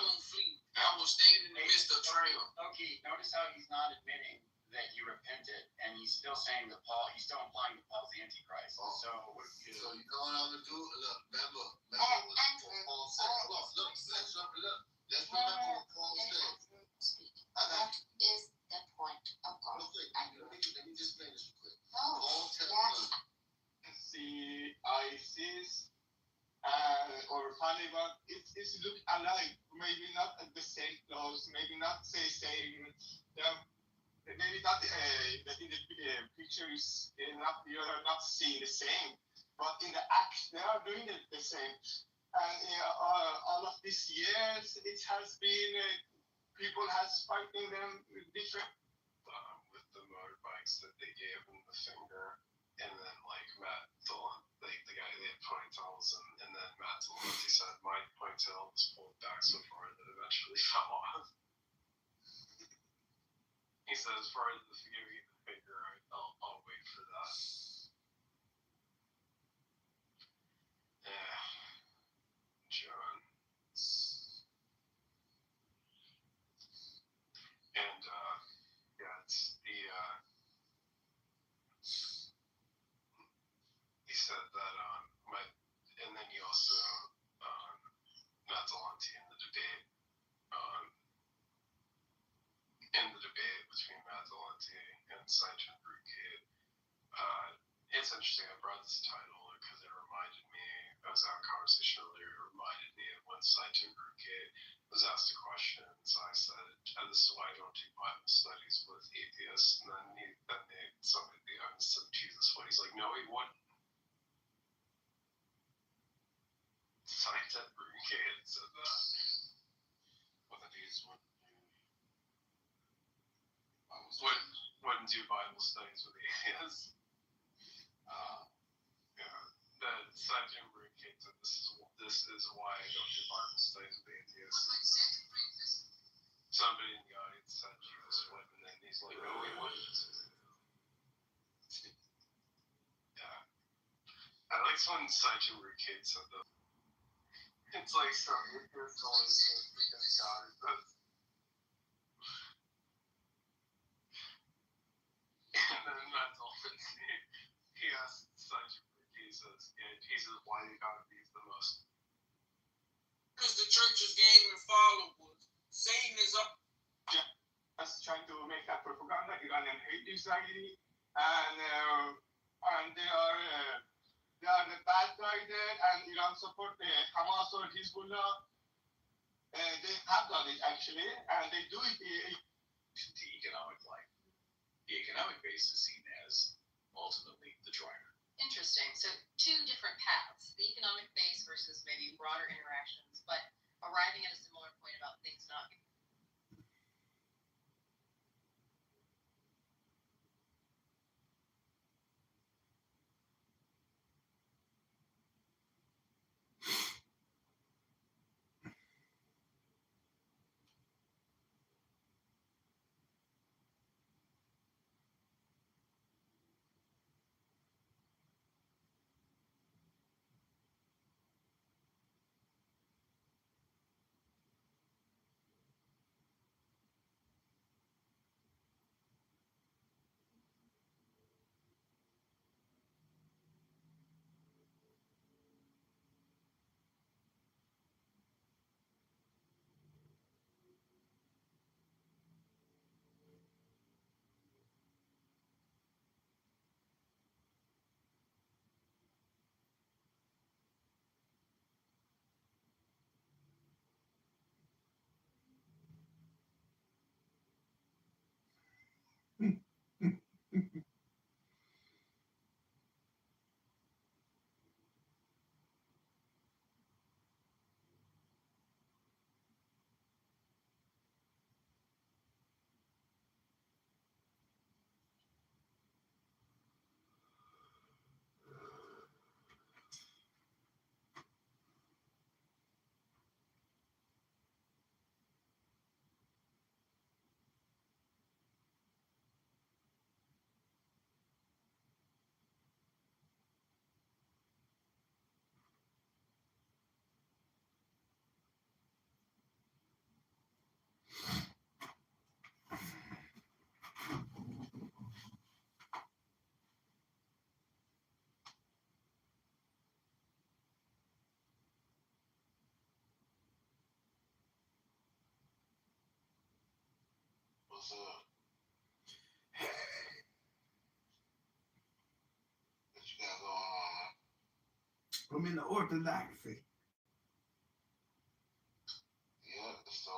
will stand in the midst of trial. Okay, notice how he's not admitting that he repented, and he's still saying that he's still implying that Paul's the Antichrist. So you know what I'm gonna do? Look, remember what Paul said. Look, let's remember what Paul said. That is the point of God. Let me just finish quick. No, Paul tells yes. us. See ISIS or Taliban, it's look alike. Maybe not at the same clothes, maybe not say same. Maybe not in the pictures, you are not seeing the same, but in the act they are doing it the same. And all of these years, it has been people has fighting them different. With the motorbikes that they gave him the finger, and then like Matt Dillon, like the guy they had ponytails, and then Matt Dillon, he said my ponytail was pulled back so far that it eventually fell off. He said, as far as the giving the finger, I'll wait for that. Yeah, John. And yeah, it's the he said that and then he also Matt Dillon in the debate between Matt Dillon and Saichen Brukade. It's interesting I brought this title because it reminded me, I was having a conversation earlier, it reminded me of when Saichen Brukade was asked a question, so I said, this is why I don't do Bible studies with atheists, and then somebody said, Jesus, what? He's like, no, he wouldn't. Saichen Brukade said that. What the dudes wouldn't do Bible studies with atheists. That Saichen Brukade said, this is why I don't do Bible studies with atheists. Somebody in the audience said Jesus would, and then he's like, no, he wouldn't. Yeah. I like when Saichen Brukade said that. It's like some atheist always says because God is this. And then Matt Dillon, he asked Saichen Brukade, he says, why do God beat the most? Because the church's game and followers. Satan is up. Just trying to make that propaganda. Iranian hate Israeli, and they are the bad guy there, and Iran support the Hamas or Hezbollah. They have done it actually, and they do it to economic life. The economic base is seen as ultimately the driver. Interesting. So two different paths, the economic base versus maybe broader interactions, but arriving at a similar point about things not being. orthodoxy? Yeah, it's the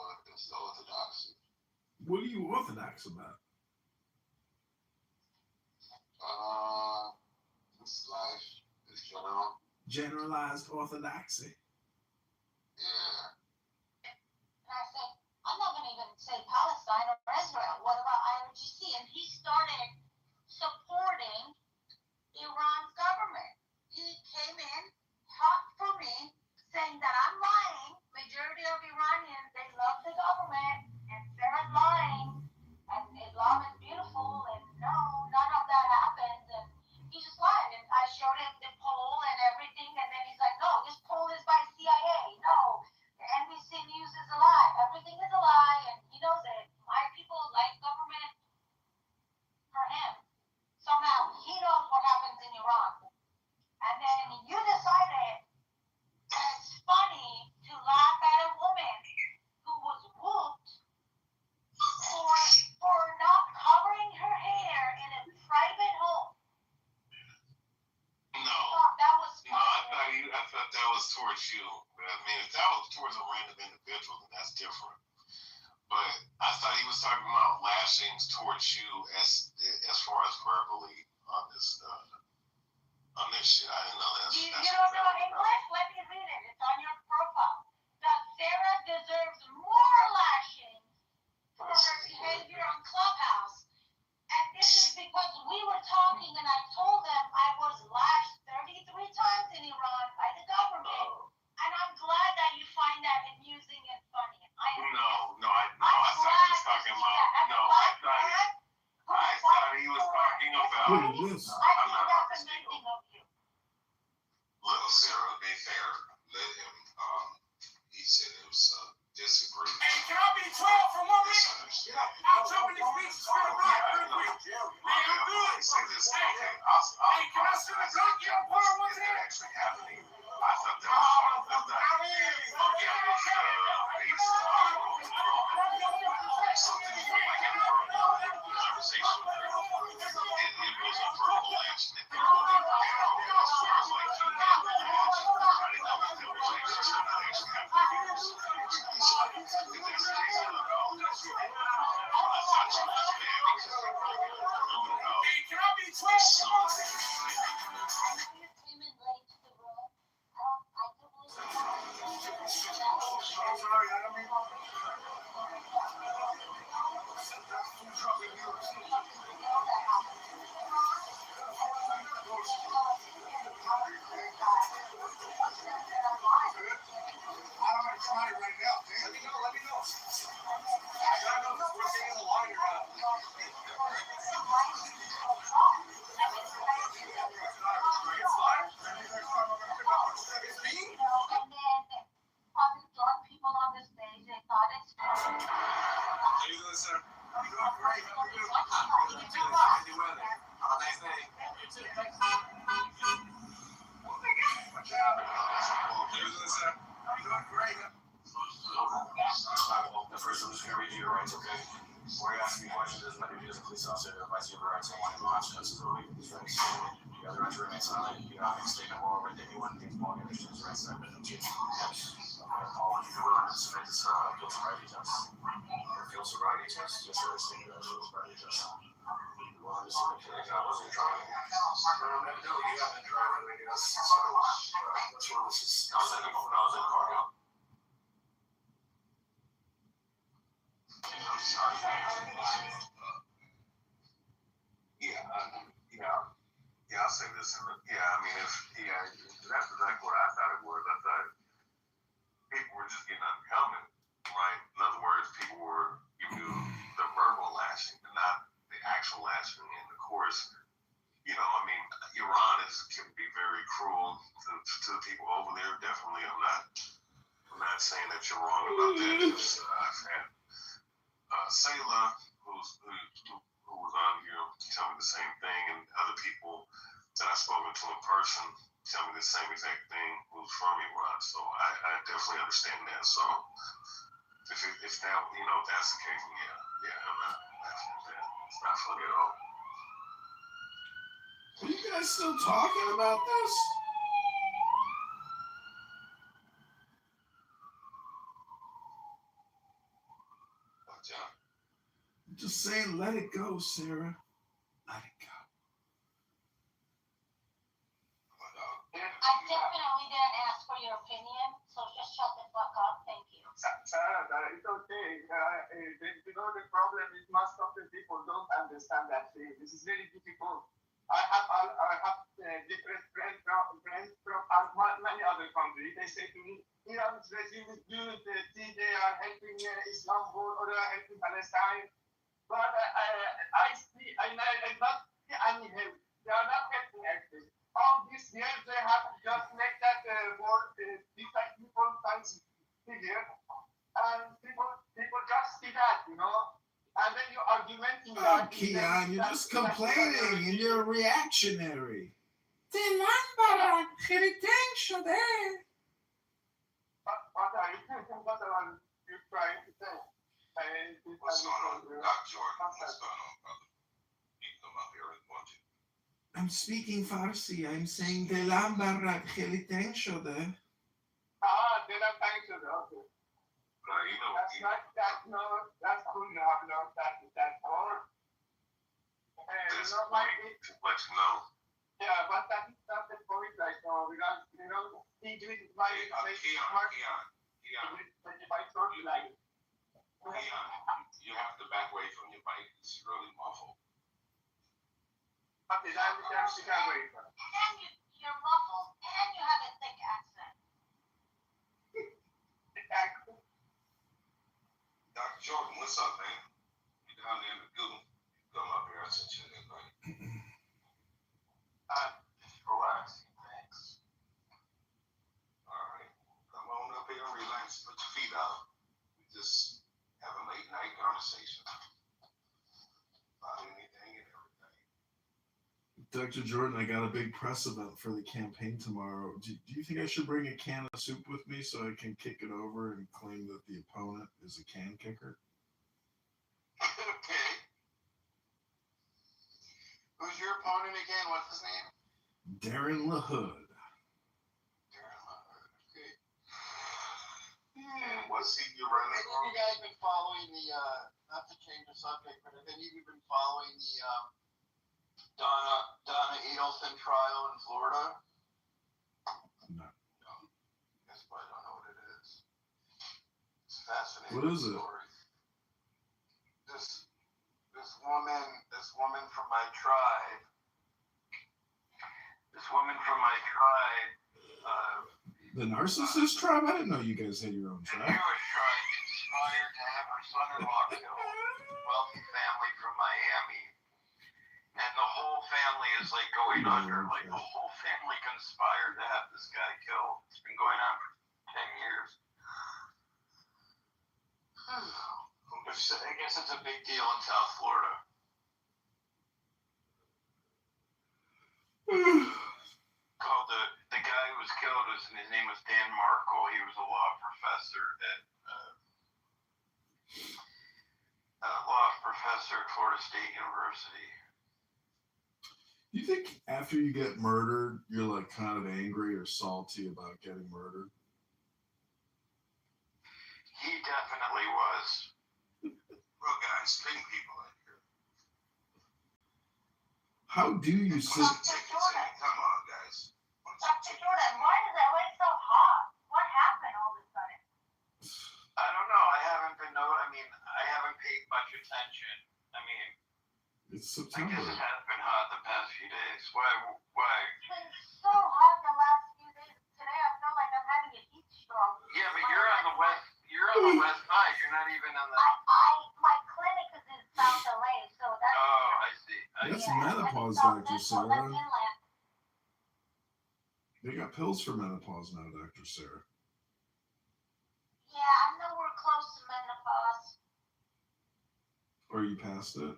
orthodoxy. What are you orthodox about? It's life. It's general. Generalized orthodoxy. Yeah. And I said, I'm not going to even say Palestine or Israel. What about IRGC? And he started supporting Iran's government. He came in, talked for me, saying that I'm lying. Majority of Iranians, they love the government, and Sarah's lying, and Islam is beautiful, and no, none of that happens. And he just lied. And I showed him the poll and everything, and then he's like, no, this poll is by CIA. No, the NBC News is a lie. Everything is a lie, and he knows it. My people like government for him. Somehow he knows what happens in Iran. And then you decided that it's funny to laugh at a woman who was whooped for not covering her hair in a private home. No. That was I thought that was towards you. I mean, if that was towards a random individual, then that's different. But I thought he was talking about lashings towards you as far as verbally on this shit. I didn't know that. You don't know English? Let me read it. It's on your profile. That Sarah deserves more lashing for her behavior on Clubhouse. And this is because we were talking and I told them I was lashed 33 times in Iran by the government. And I'm glad that you find that amusing and funny. I thought he was talking about. I thought he was talking about. What is this? I think that's amazing of you. Little Sarah, be fair. Let him. He said it was disagree. Hey, can I be 12 for 1 week? I'll jump in this beach straight right real quick. Hey, I'm good. Say this. Hey, Okay, can I send a dunk in on part one Is time? that actually happening? I thought that was something like a conversation. It was a verbal action that they were as far as like you handled the match. I didn't know if there was actually something that actually happened. If that's the case, I don't know. I thought you was mad because they were about. Hey, can I be 12 for 1 week? You came in late to the room. I do believe and then having drunk people on the stage, they thought it's funny. How you doing, sir? I'm doing great. How are you? Happy weather. Have a nice day. Oh my God. How you doing, sir? I'm doing great. The first one is going to read you your rights, okay? Before you ask me questions, as my duty as a police officer to advise you of your rights and want to launch justice for these rights. You have the right to remain silent. You do not make a statement or over anyone who thinks Paul understands rights that have been achieved. Paul, would you be willing to submit this field sobriety test? Or field sobriety test? Just for a statement of field sobriety test. You willing to submit to that? I wasn't driving. No, you haven't driving, I guess. So, that's where this is. I was in the car now. I'm sorry. Yeah, I'll say this. Yeah, I mean, that's exactly what I thought it was. I thought people were just getting uncommon, right? In other words, people were giving you the verbal lashing and not the actual lashing. And of course, I mean, Iran can be very cruel to the people over there. Definitely, I'm not saying that you're wrong about that. Just, I've had Sayla, who was on here, tell me the same thing, and other people that I've spoken to in person tell me the same exact thing who's from Iran. So I definitely understand that. So if that's the case, I'm not laughing at that. It's not funny at all. Are you guys still talking about this? Just saying, let it go, Sarah. Let it go. I definitely didn't ask for your opinion, so just shut the fuck up. Thank you. Sarah, it's okay. The problem is most of the people don't understand that thing. This is very difficult. I have different friends from many other countries. They say to me, Iran's regime is good. They are helping Islam war or they are helping Palestine. But I see, I'm not see any help. They are not helping actually. All these years they have just make that war different people times bigger, and people just see that, and then you argumenting. Oh, Keon, you're just complaining and you're reactionary. دلم برات خیلی تنگ شده. What are you trying to say? What's going on, Doc Jordan? What's going on, brother? You can come up here if you want to. I'm speaking Farsi. I'm saying دلم برات خیلی تنگ شده. دلم تنگ شده. Okay. You know, That's not that's cool. You have learned that word. that's to let you know. Yeah, but that is not the point, like, because, he doing my smart. Keon, My throat like. Keon, you have to back away from your mic. It's really muffled. Okay, that's the way. And you're muffled and you have a thick accent. Dr. Jordan, what's up, man? You down there in the goo? Come up here. I sent you an invite. Relax. Thanks. All right. Come on up here and relax. Put your feet out. We just have a late night conversation about anything and everything. Dr. Jordan, I got a big press event for the campaign tomorrow. Do you think I should bring a can of soup with me so I can kick it over and claim that the opponent is a can kicker? Okay. Who's your opponent again? What's his name? Darren LaHood. Okay. And what's he running Have for? you guys been following the, not to change the subject, but have any of you been following the Donna Adelson trial in Florida? No. That's why I don't know what it is. It's fascinating. What is it? Story. This woman from my tribe. The narcissist tribe? I didn't know you guys had your own The tribe. Jewish tribe conspired to have her son-in-law killed. Wealthy family from Miami. And the whole family is like going under. Like the whole family conspired to have this guy killed. It's been going on for 10 years. I guess it's a big deal in South Florida. Called the guy who was killed, his name was Dan Markle. He was a law professor at Florida State University. Do you think after you get murdered, you're like kind of angry or salty about getting murdered? He definitely was. Well, guys, bring people in here. How do you sit? Come on, guys. Dr. Jordan, why is LA so hot? What happened all of a sudden? I don't know. I haven't paid much attention. It's I September. guess it has been hot the past few days. Why? It's been so hot the last few days. Today I feel like I'm having a heat stroke. Yeah, but you're on the west. You're on the west side. You're not even on the. My clinic is in South LA, so that's. Oh, I see. That's Yeah, menopause, South Dr. Central, Sarah. that's inland. They got pills for menopause now, Dr. Sarah. Yeah, I'm nowhere close to menopause. Are you past it?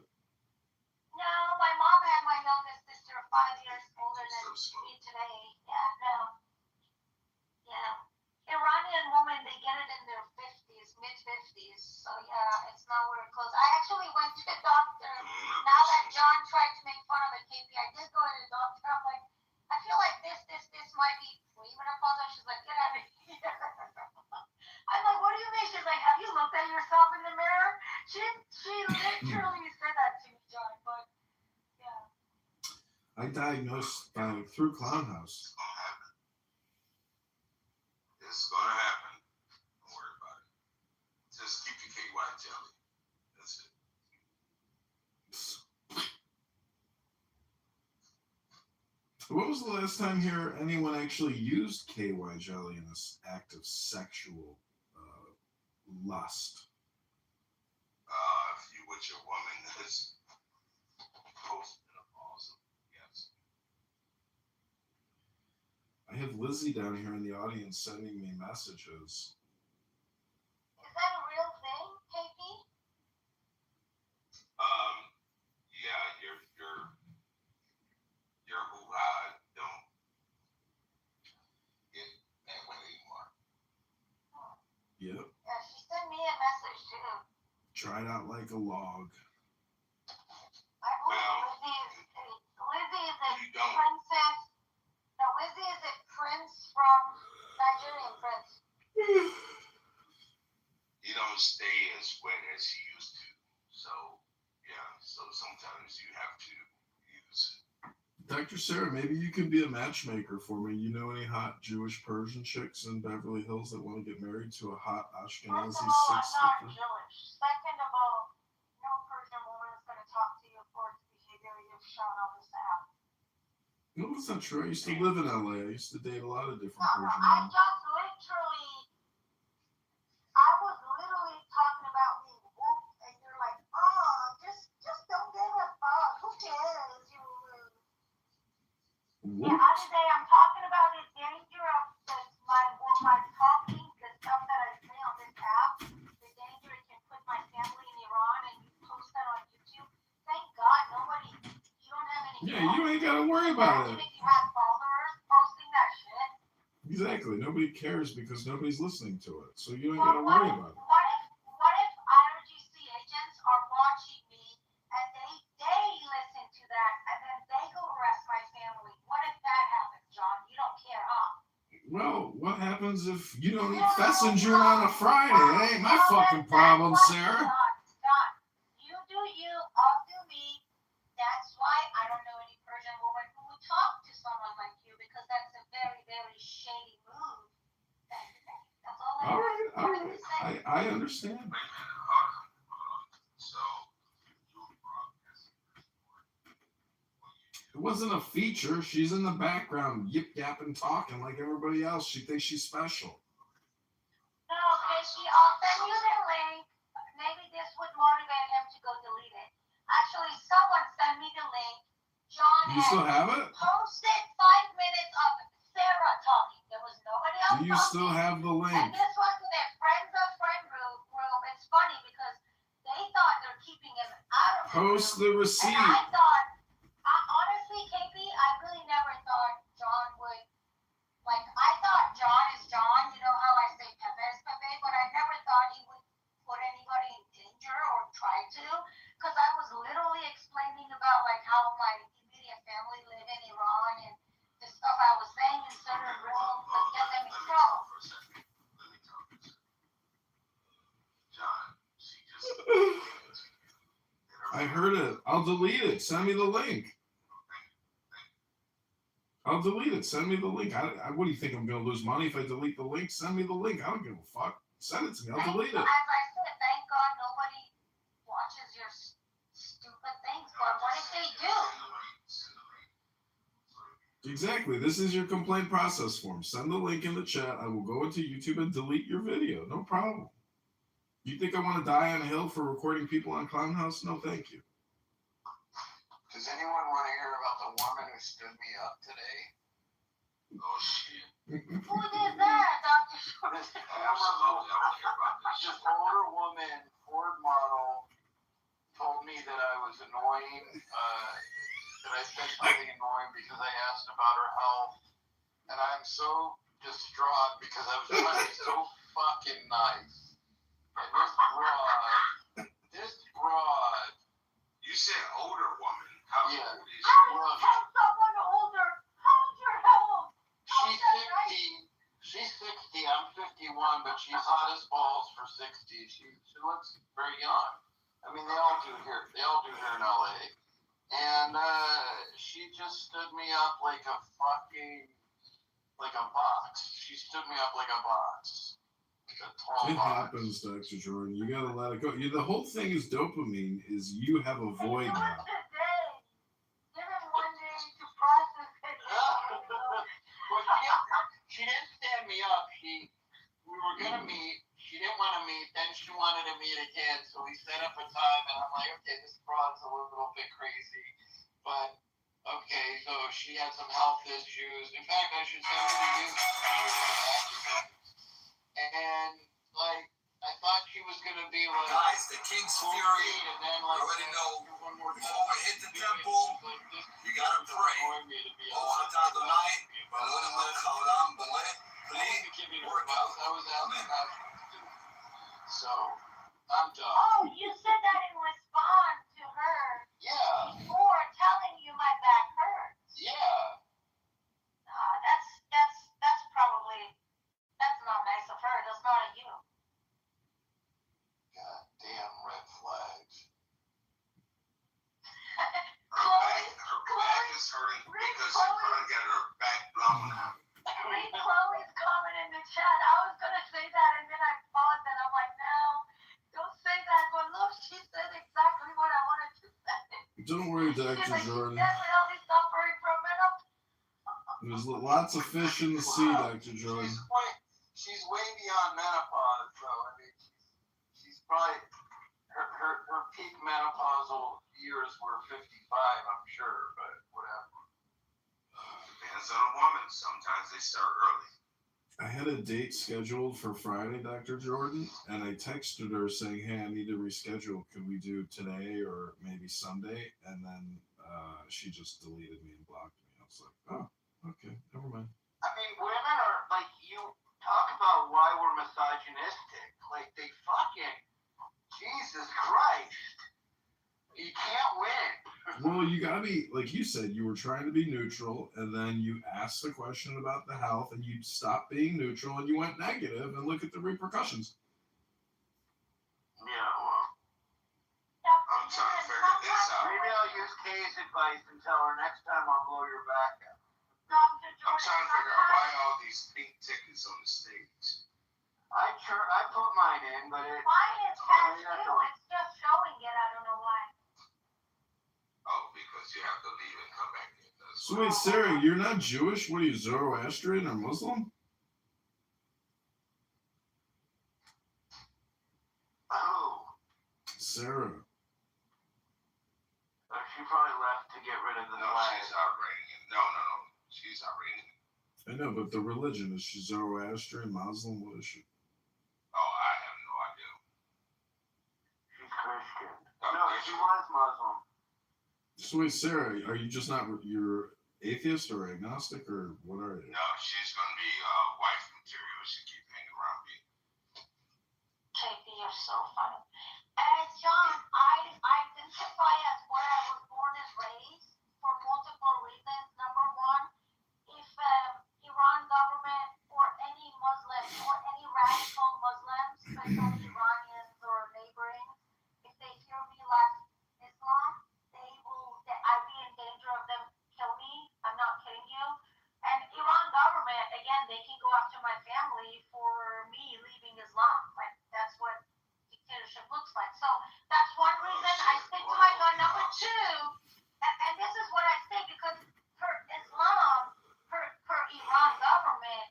No, my mom had my youngest sister 5 years older than me today. Yeah, no. Yeah. Iranian women, they get it in their 50s, mid-50s. So, yeah, it's nowhere close. I actually went to the doctor. Now that John tried to make fun of a KP, I did go to the doctor. I'm like, I feel like this might be premenopausal. She's like, get out of here. I'm like, what do you mean? She's like, have you looked at yourself in the mirror? She literally I diagnosed through Clown House. It's gonna happen. Don't worry about it. Just keep your KY jelly. That's it. When was the last time here anyone actually used KY jelly in this act of sexual lust? If you with your woman that's post-menopausal, yes. I have Lizzie down here in the audience sending me messages. Is that a real thing, KP? Yeah, your hoo-ha don't get that way anymore. Yep. Yeah, she sent me a message too. Tried out like a log. I hope Lizzie is a princess. No, Lizzie is a prince from Nigerian prince. You don't stay as wet as you used to. So, yeah, so sometimes you have to use. Dr. Sarah, maybe you can be a matchmaker for me. You know any hot Jewish Persian chicks in Beverly Hills that want to get married to a hot Ashkenazi First of all, I'm not six-footer? Jewish. Second of all, no Persian woman is going to talk to you for its behavior you've shown on this app. No, that's not true. I used to live in LA. I used to date a lot of different Persian I women. was literally talking about being whooped, and you're like, oh, just don't give a fuck. Who cares? The other day, I'm talking about the danger of my talking, the stuff that I say on this app, the danger it can put my family in Iran, and you post that on YouTube. Thank God you don't have any. Yeah, you ain't got to worry about it. Imagine if you had followers posting that shit. Exactly. Nobody cares because nobody's listening to it. So you ain't got to worry about it. What if IRGC agents are watching me and they listen to that and then they go arrest my family? What if that happens, John? You don't care, huh? Well, what happens if you don't eat Fessinger on a Friday? It ain't my fucking problem, Sarah. John, you do you, I'll do me. That's why I don't know any Persian woman who would talk to someone like you because that's a very, very shady move. That's all I wanted to say. I understand. So, It wasn't a feature. She's in the background, yip yapping, talking like everybody else. She thinks she's special. No, Casey, I'll send you the link. Maybe this would motivate him to go delete it. Actually, someone sent me the link. John You still have it? Posted 5 minutes of Sarah talking. There was nobody else Do you talking. still have the link? And this was in their friends of friend room. It's funny because they thought they're keeping him out of Post the receipt. And I thought, honestly, KP, I really never thought John would. Like, I thought John is John. You know how I say Pepe is Pepe, but I never thought he would put anybody in danger or try to. Because I was literally explaining about, like, how my immediate family live in Iran and the stuff I was saying in certain rooms would get them in trouble. I heard it. I'll delete it. Send me the link. I'll delete it. Send me the link. What do you think? I'm going to lose money if I delete the link? Send me the link. I don't give a fuck. Send it to me. I'll delete it. As I said, thank God nobody watches your stupid things. But what if they do? Exactly. This is your complaint process form. Send the link in the chat. I will go into YouTube and delete your video. No problem. You think I want to die on a hill for recording people on Clown House? No, thank you. Does anyone want to hear about the woman who stood me up today? Oh, shit. Who did that, Dr. Short? Absolutely, I want to hear about this. This older woman, Ford model, told me that I was annoying, that I said something annoying because I asked about her health. And I'm so distraught because I was trying to be so fucking nice. And this broad. You said older woman. How old is she? How do you tell someone older? How's your health? She's 60. She's 60. I'm 51, but she's hot as balls for 60. She looks very young. I mean, they all do here. They all do here in LA. And she just stood me up like a box. She stood me up like a box. Like a tall It box. happens, Dr. Jordan. You gotta let it go. The whole thing is dopamine. Is you have a void Give now. him today. Give him one day to process it. Well, she didn't stand me up. We were gonna meet. She didn't want to meet. Then she wanted to meet again. So we set up a time, and I'm like, okay, this broad's a little bit crazy, but okay. So she had some health issues. In fact, I should send her to you. And like, I thought she was gonna be like, Guys, the King's Fury. and then like, already know. one more Before we hit the temple, you gotta pray. Oh, tonight, workout. I was out there. So I'm done. Oh, you said that in response to her Yeah. for telling you my back hurts. Yeah. That's probably not nice of her. That's not a you. God damn red flags. Her back is hurting because she probably got her back blown out. Read Chloe's comment in the chat. I was gonna say that and then I paused and I'm like, no, don't say that. But look, she said exactly what I wanted to say. Don't worry, She's Dr. like, Jordan. she's definitely suffering from menopause. There's lots of fish in the sea, Dr. Jordan. She's way beyond menopause, though. I mean, she's probably her peak menopausal years were 55, I'm sure, but whatever. Depends on a woman. Sometimes they start early. I had a date scheduled for Friday, Dr. Jordan, and I texted her saying, hey, I need to reschedule. Can we do today or maybe Sunday? And then she just deleted me and blocked me. I was like, oh, okay, never mind. I mean, women are, like, you talk about why we're misogynistic. Like, they fucking, Jesus Christ. You can't win. Well, you gotta be, like you said, you were trying to be neutral, and then you asked the question about the health, and you stopped being neutral, and you went negative, and look at the repercussions. Yeah, well. I'm trying to figure this out. Maybe I'll use Kay's advice and tell her next time I'll blow your back out. I'm trying to figure out why all these pink tickets on the stage. I put mine in, but it. Mine is tattoo. It's just showing it. I don't know why. Oh, because you have to leave and come back in. So wait, Sarah, you're not Jewish? What are you, Zoroastrian or Muslim? Oh. Sarah. She probably left to get rid of the flag. She's Iranian. No. She's Iranian. I know, but the religion, is she Zoroastrian, Muslim? What is she? Oh, I have no idea. She's Christian. No, she was Muslim. So wait, Sarah, are you just not, you're atheist or agnostic, or what are you? No, she's going to be wife material. She keep hanging around me. JP, you're so funny. John, I identify as where I was born and raised for multiple reasons. Number one, if Iran government or any Muslim or any radical Muslims, especially Iranians or neighboring, if they hear me like Islam, I'd be in danger of them kill me. I'm not kidding you. And Iran government, again, they can go after my family for me leaving Islam. Like, that's what dictatorship looks like. So that's one reason I stick to my gun. Number two, and this is what I say, because per Islam, per Iran government,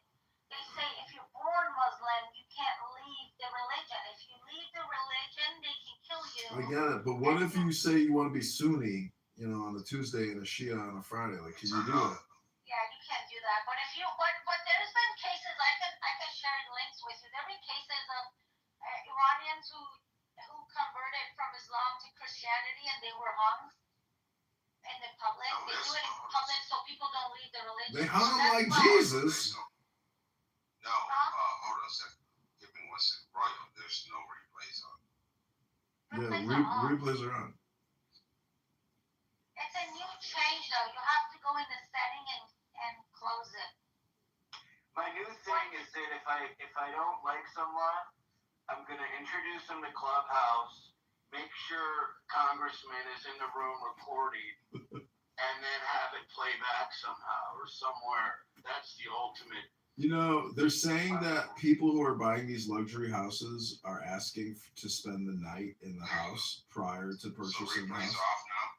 they say if you're born Muslim, you can't leave the religion. If you leave the religion, they can kill you. I get it, but what if you say you want to be Sunni, on a Tuesday and a Shia on a Friday? Like, can you do that? Yeah, you can't do that. But if you, but there's been cases I can share links with you. There've been cases of Iranians who converted from Islam to Christianity and they were hung in the public. They do it in public so people don't leave the religion. They hung him like Jesus. No, hold on a second. Give me 1 second. Royal, there's no replays on. Yeah, replays are on. It's a new change though. You have to go in the setting and close it. My new thing is that if I don't like someone, I'm gonna introduce them to Clubhouse, make sure Congressman is in the room recording, and and then have it play back somehow or somewhere. That's the ultimate. You know, they're saying that people who are buying these luxury houses are asking to spend the night in the house prior to So purchasing the replays house. off now.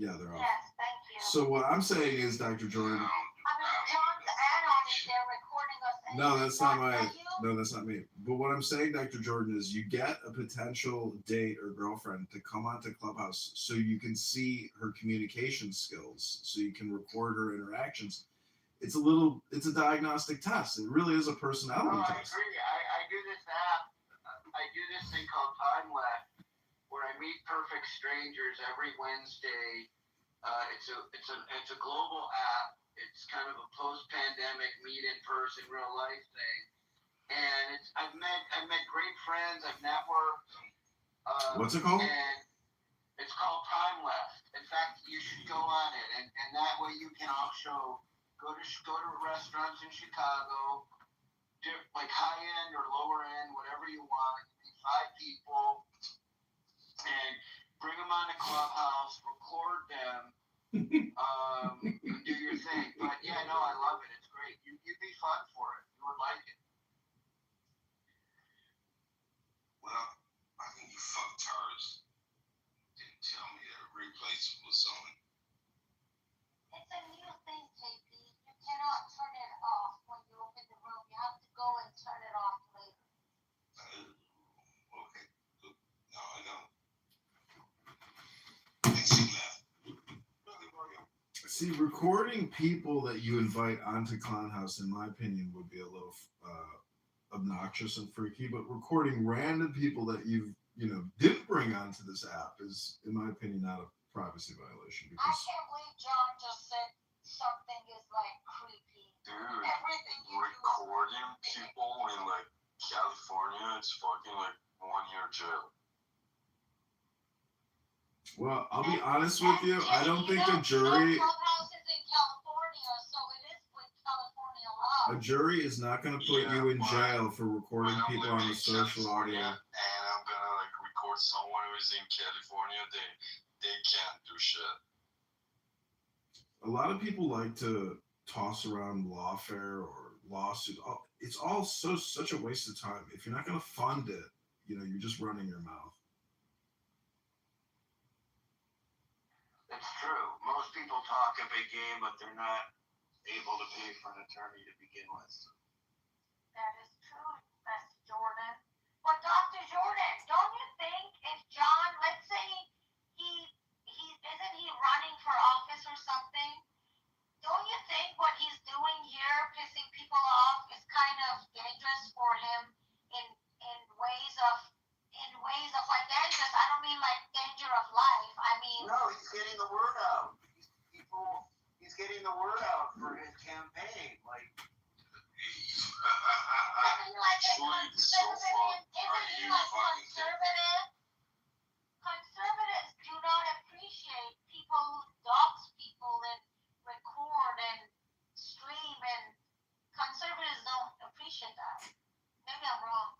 Yeah, they're off. Yes, thank you. So what I'm saying is, Dr. Jordan. I mean, John's add-on is they're recording us. And No, that's not my. that you? No, that's not me. But what I'm saying, Dr. Jordan, is you get a potential date or girlfriend to come onto Clubhouse so you can see her communication skills, so you can record her interactions. It's a diagnostic test. It really is a personality No, I test. agree. I do this app. I do this thing called Time Lapse, where I meet perfect strangers every Wednesday. It's a global app. It's kind of a post-pandemic meet in person, real life thing. And I've met great friends. I've networked. What's it called? And it's called Time Lapse. In fact, you should go on it, and that way you can also go to restaurants in Chicago, like high end or lower end, whatever you want. Meet 5 people, and bring them on to Clubhouse, record them, and do your thing. But yeah, no, I love it. It's great. You'd be fun for it. You would like it. Well, I think you fucktards didn't tell me that replays was on. It's a new thing, JP. You cannot turn it off when you open the room. You have to go and turn it off later. Okay. Good. No, I know. And she left. Really, Mario? See, recording people that you invite onto Clown House, in my opinion, would be a little obnoxious and freaky. But recording random people that didn't bring onto this app is, in my opinion, not a privacy violation. I Because can't believe John just said something is like creepy. Dude, Everything you recording people in like California, it's fucking like 1 year jail. well, I'll be honest with you. I don't think a jury. Clubhouse is in California, so it is with California law. A jury is not going to put you in jail for recording people on the social audio. And I'm gonna like record someone who's in California. They can't do shit. A lot of people like to toss around lawfare or lawsuit. It's all such a waste of time. If you're not going to fund it, you're just running your mouth. It's true. Most people talk a big game, but they're not able to pay for an attorney to begin with. That is true, Mr. Jordan. But Dr. Jordan, don't you think if John, let's say isn't he running for office or something? Don't you think what he's doing here, pissing people off, is kind of dangerous for him in ways of like dangerous? I don't mean like danger of life. I mean. No, he's getting the word out. He's getting the word out for his campaign. Like. I mean, like a conservative, isn't he like conservative? Conservatives do not appreciate people who dox people and record and stream, and conservatives don't appreciate that. Maybe I'm wrong.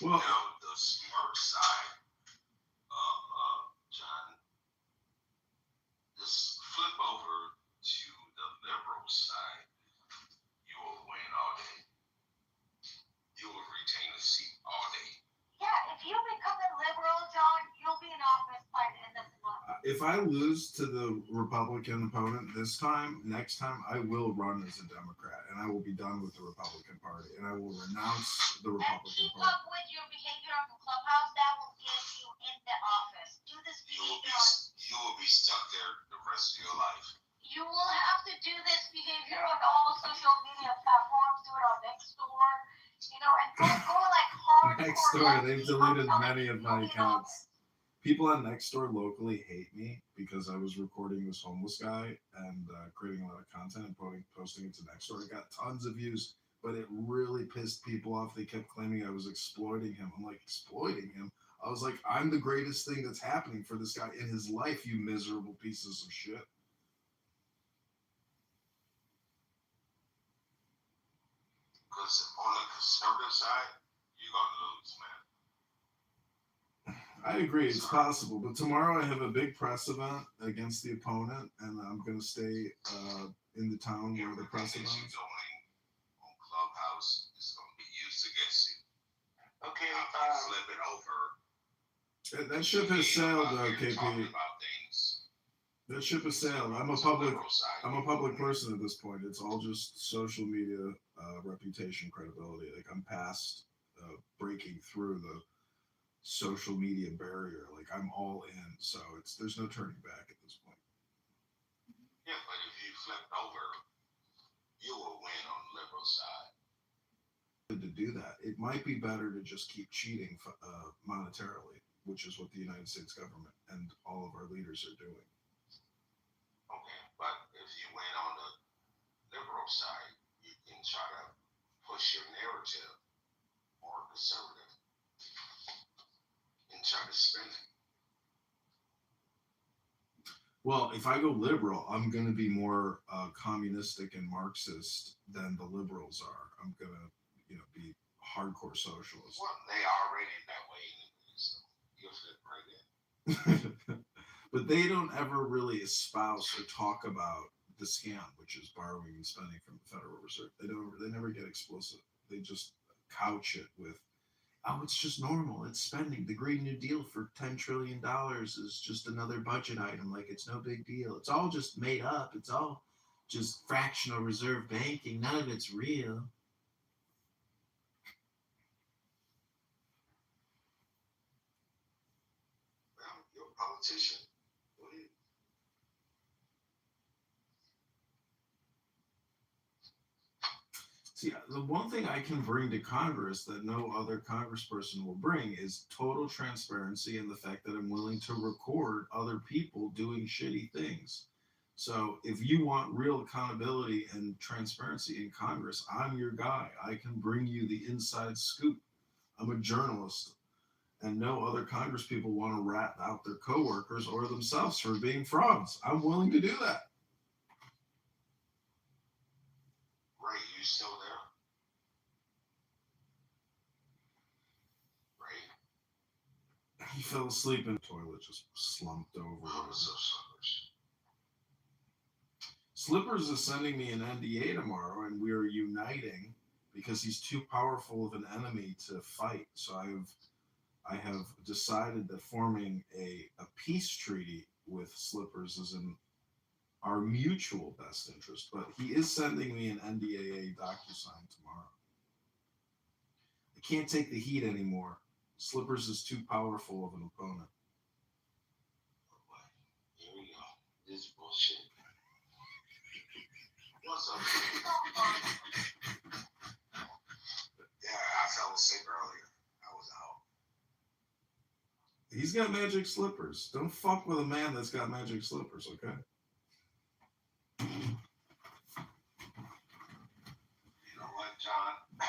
Well, The smart side of John, just flip over to the liberal side. You will win all day. You will retain a seat all day. Yeah, if you become a liberal, John, you'll be in office by the end of the month. if I lose to the Republican opponent next time I will run as a Democrat, and I will be done with the Republican Party, and I will renounce the And Republican keep Party. up with your behavior on the Clubhouse. That will get you in the office. Do this behavior You will be stuck there the rest of your life. You will have to do this behavior on all social media platforms. Do it on Nextdoor, and go like hardcore. Nextdoor, they've deleted until many of my you'll be in accounts. office. People on Nextdoor locally hate me because I was recording this homeless guy and creating a lot of content and posting it to Nextdoor. It got tons of views, but it really pissed people off. They kept claiming I was exploiting him. I'm like, exploiting him? I was like, I'm the greatest thing that's happening for this guy in his life, you miserable pieces of shit. Because on the conservative side, you're going to lose, man. I agree, it's possible. But tomorrow I have a big press event against the opponent, and I'm going to stay in the town where the press event is. On Clubhouse, it's going to be used against you. Okay. Flip it over. That ship has sailed, KP. That ship has sailed. I'm a public person at this point. It's all just social media reputation, credibility. Like I'm past breaking through the social media barrier. Like I'm all in, so there's no turning back at this point. Yeah, but if you flip over, you will win on the liberal side. To do that, it might be better to just keep cheating monetarily, which is what the United States government and all of our leaders are doing. Okay, but if you win on the liberal side, you can try to push your narrative more conservative and try to spin it. Well, if I go liberal, I'm going to be more communistic and Marxist than the liberals are. I'm going to, be hardcore socialist. Well, they already that way anyway, so you'll fit right in. But they don't ever really espouse or talk about the scam, which is borrowing and spending from the Federal Reserve. They never get explicit. They just couch it with, oh, it's just normal. It's spending. The Green New Deal for $10 trillion is just another budget item. Like it's no big deal. It's all just made up. It's all just fractional reserve banking. None of it's real. Well, you're a politician. See, the one thing I can bring to Congress that no other congressperson will bring is total transparency and the fact that I'm willing to record other people doing shitty things. So if you want real accountability and transparency in Congress, I'm your guy. I can bring you the inside scoop. I'm a journalist, and no other Congress people want to rat out their coworkers or themselves for being frauds. I'm willing to do that. Ray, you still there? Ray? He fell asleep in the toilet, just slumped over. Oh, so Slippers. Slippers is sending me an NDA tomorrow, and we are uniting because he's too powerful of an enemy to fight. So I have decided that forming a peace treaty with Slippers is in our mutual best interest, but he is sending me an NDAA DocuSign tomorrow. I can't take the heat anymore. Slippers is too powerful of an opponent. Here we go. This bullshit. What's up? Yeah, I fell asleep earlier. I was out. He's got magic slippers. Don't fuck with a man that's got magic slippers, okay? You know what, John? I'm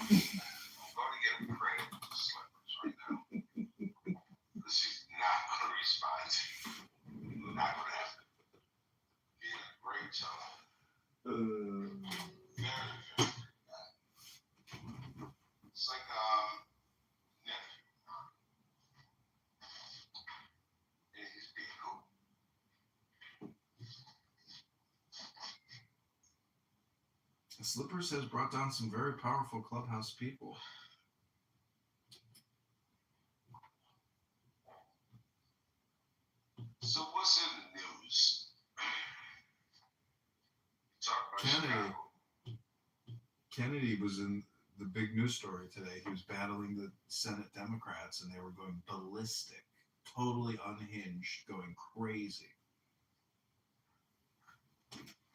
going to get him credit for the slippers right now. Because he's not going to respond to you. You're not going to have to be a great job. Very, very bad. It's like nephew. Yeah, he's being cool. Slippers has brought down some very powerful clubhouse people. So what's in the news? Talk about Kennedy was in the big news story today. He was battling the Senate Democrats, and they were going ballistic, totally unhinged, going crazy.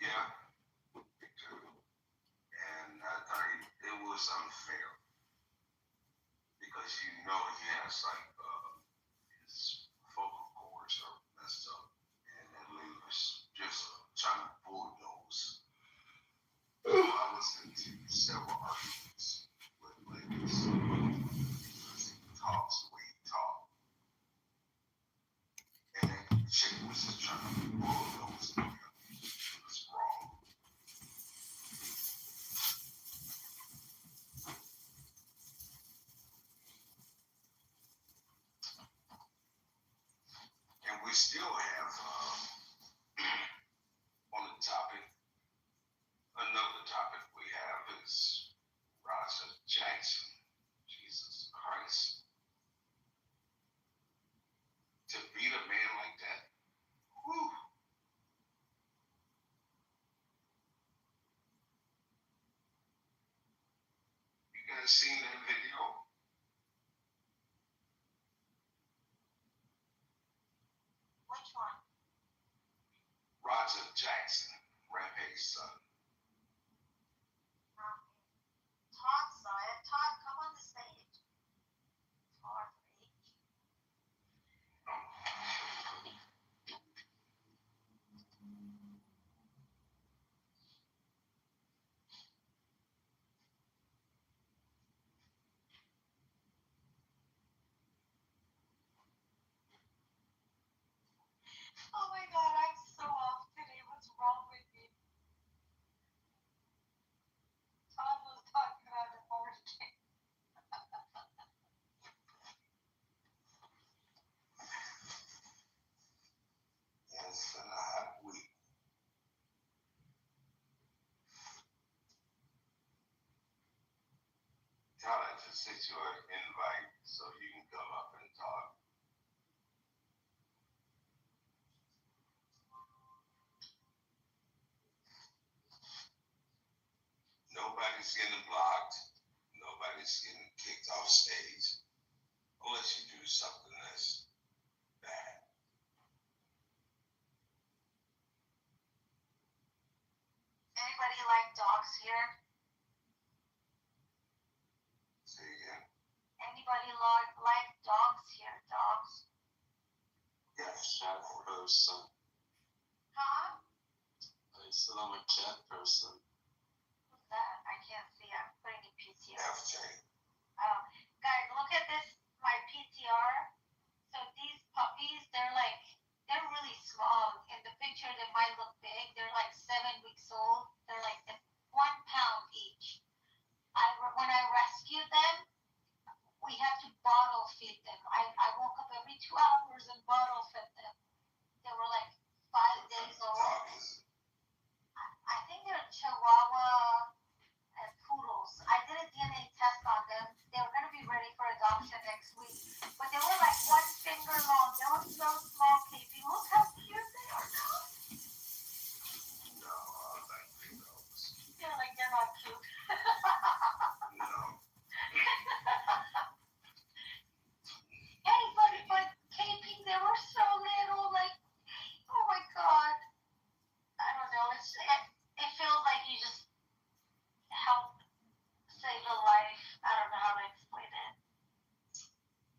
Yeah. And I thought it was unfair because he has like his vocal cords are messed up, and that lady was just trying to bulldoze. I listened to several arguments with ladies because he talks the way he talks, and that chick was just trying to bulldoze him. It was wrong. have on the topic. Another topic we have is Roger Jackson. Jesus Christ. To beat a man like that. Whew. You guys seen that video? Which one? Roger Jackson, Rampage's son. Todd saw it. Todd, come on the stage. Todd, oh my God, I'm so off today. What's wrong with me? Todd was talking about the hurricane. It's been a hot week. Todd, I just sent you an invite so you can come up and talk. Nobody's getting blocked. Nobody's getting kicked off stage. Unless you do something that's bad. Anybody like dogs here? Say again. Anybody like dogs here? Dogs? Yes. Cat person. Huh? I said I'm a cat person. Who's that? I can't see. I'm putting in PTR. FJ. Oh, guys, look at this, my PTR. So these puppies, they're really small. In the picture, they might look big. They're like 7 weeks old. They're like 1 pound each. When I rescued them, we had to bottle feed them. I woke up every 2 hours and bottle fed them. They were like 5 days old. I think they're Chihuahua and poodles. I did a DNA test on them. They were going to be ready for adoption next week. But they were like 1 finger long. They were so small, Casey. Look how cute they are now. No, I don't think those. They're like, they're not cute. No. Hey, but KP, they were so little. Like, oh my God. I don't know. It feels like you just helped save a life. I don't know how to explain it.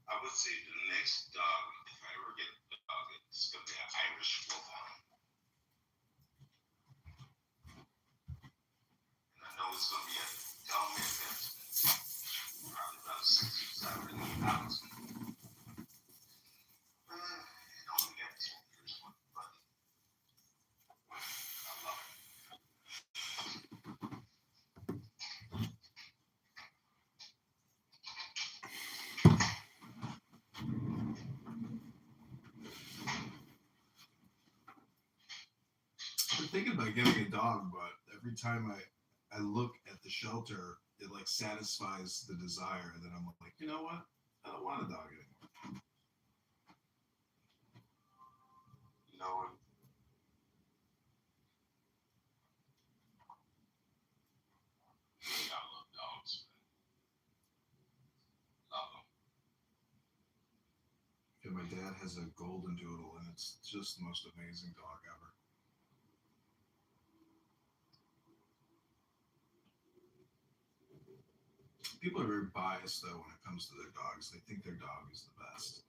I would say the next dog, if I ever get a dog, it's going to be an Irish wolfhound. And I know it's going to be a dumb investment. Probably about $60,000. It only got 10 years with the buddy. I love it. I've been thinking about getting a dog, but every time I look at the shelter, it like satisfies the desire. And then I'm like, you know what? I don't want a dog anymore. You know, I love dogs. Love them. And my dad has a golden doodle, and it's just the most amazing dog ever. People are very biased though when it comes to their dogs. They think their dog is the best.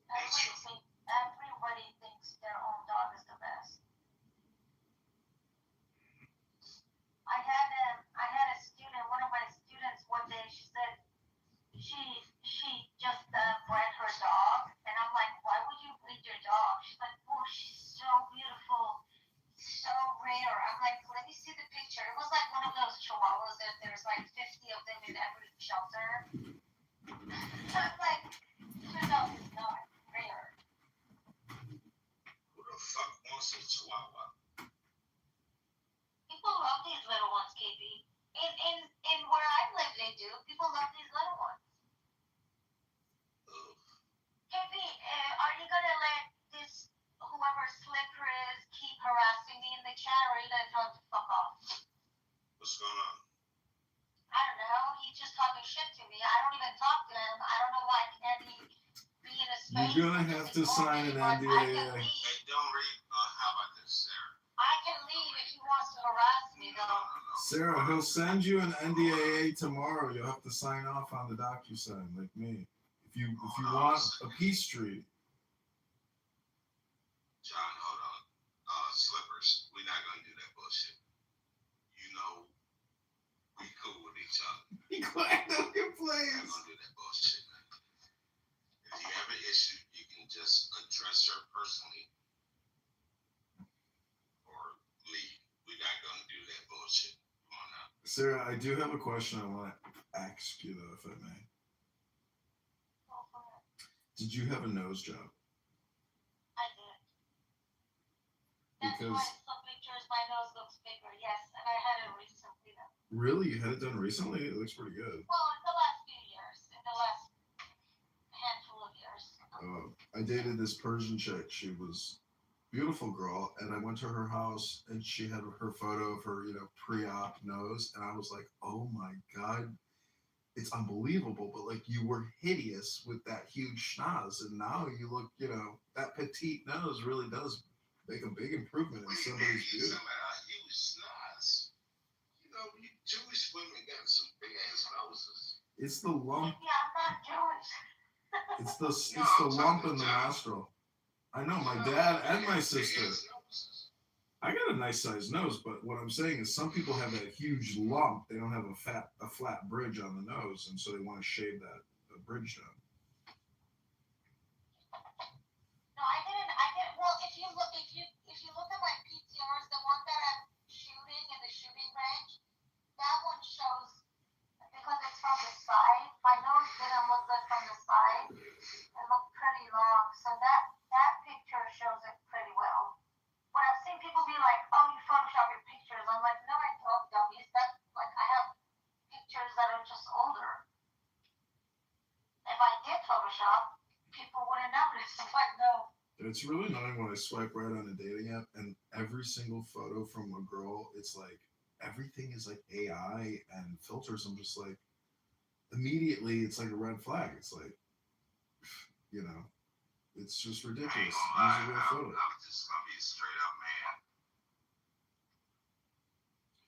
Everybody thinks their own dog is the best. I had a student, one of my students one day, she said she just bred her dog, and I'm like, why would you breed your dog? She's like, oh, she's so beautiful, so rare. I'm like, let me see the picture. It was like one of those chihuahuas that there's like 50 of them in every shelter. I'm like, your dog is not rare. wants a chihuahua? People love these little ones, KB. In where I live, they do. People love these little ones. KB, are you gonna let this whoever Slipper is keep harassing me in the chat, or are you gonna tell him to fuck off? What's going on? I don't know. He's just talking shit to me. I don't even talk to him. I don't know why can't he be in a space. You're gonna have to sign an NDA. Hey, don't read. How about this, Sarah? I can leave if he wants to harass me, though. Sarah, he'll send you an NDAA tomorrow. You'll have to sign off on the DocuSign, like me. If you want a peace treaty. John, hold on. Slippers, we're not gonna do that bullshit. You know, we cool with each other. Be quiet, don't get We're plays. not gonna do that bullshit, man. If you have an issue, you can just address her personally or leave. We're not gonna do that bullshit. Come on now. Sarah, I do have a question I want to ask you, though, if I may. Did you have a nose job? I did. That's Because why in some pictures my nose looks bigger, yes, and I had it recently though. really, you had it done recently? It looks pretty good. Well, in the last few years, in the last handful of years. I dated this Persian chick. She was a beautiful girl, and I went to her house, and she had her photo of her, pre-op nose, and I was like, oh my God, it's unbelievable, but like you were hideous with that huge schnoz, and now you look, that petite nose really does make a big improvement in somebody's beauty. You snoz. You know, you Jewish women got some big ass noses. It's the lump. Yeah, I'm not Jewish. It's the lump in the nostril. I know my dad and my sister. I got a nice sized nose, but what I'm saying is some people have that huge lump. They don't have a flat bridge on the nose, and so they want to shave that bridge down. No, I didn't. Well, if you look at my PTRs, the one that I'm shooting in the shooting range, that one shows because it's from the side. My nose didn't look good from the side. It looked pretty long, so that picture shows it pretty well. But I've seen people be like, "Oh, you Photoshop your pictures." I'm like, "No, I don't, dummies. That's like I have pictures that are just older. If I did Photoshop, people wouldn't notice." But no. It's really annoying when I swipe right on a dating app, and every single photo from a girl, it's like everything is like AI and filters. I'm just like, immediately, it's like a red flag. It's like, it's just ridiculous. Use a real photo. I'm just gonna be a straight up man.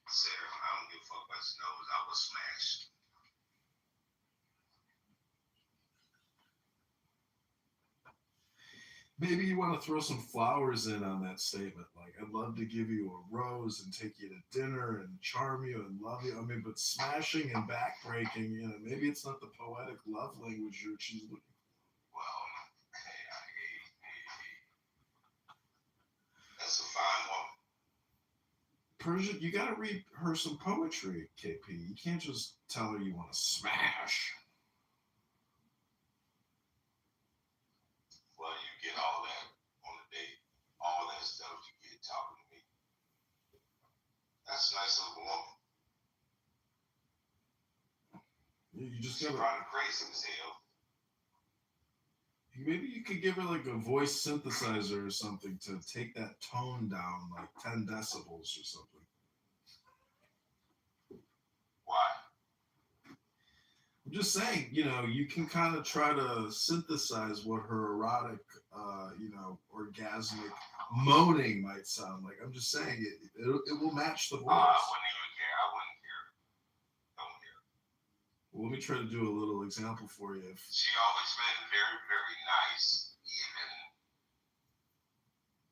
Sarah, I don't give a fuck about your nose. I will smash. Maybe you want to throw some flowers in on that statement. Like, I'd love to give you a rose and take you to dinner and charm you and love you. I mean, but smashing and backbreaking, maybe it's not the poetic love language she's looking for. Well, that's a fine woman. Persian, you got to read her some poetry, KP. You can't just tell her you want to smash. Well, you get all that on a date. All that stuff you get talking to me. That's a nice little woman. You just She's got to. probably crazy as hell. Maybe you could give her like a voice synthesizer or something to take that tone down like 10 decibels or something. Why? I'm just saying, you can kind of try to synthesize what her erotic, orgasmic moaning might sound like. I'm just saying it will match the voice. I wouldn't even care. I wouldn't care. Don't care. Well, let me try to do a little example for you. She always been very, very nice, even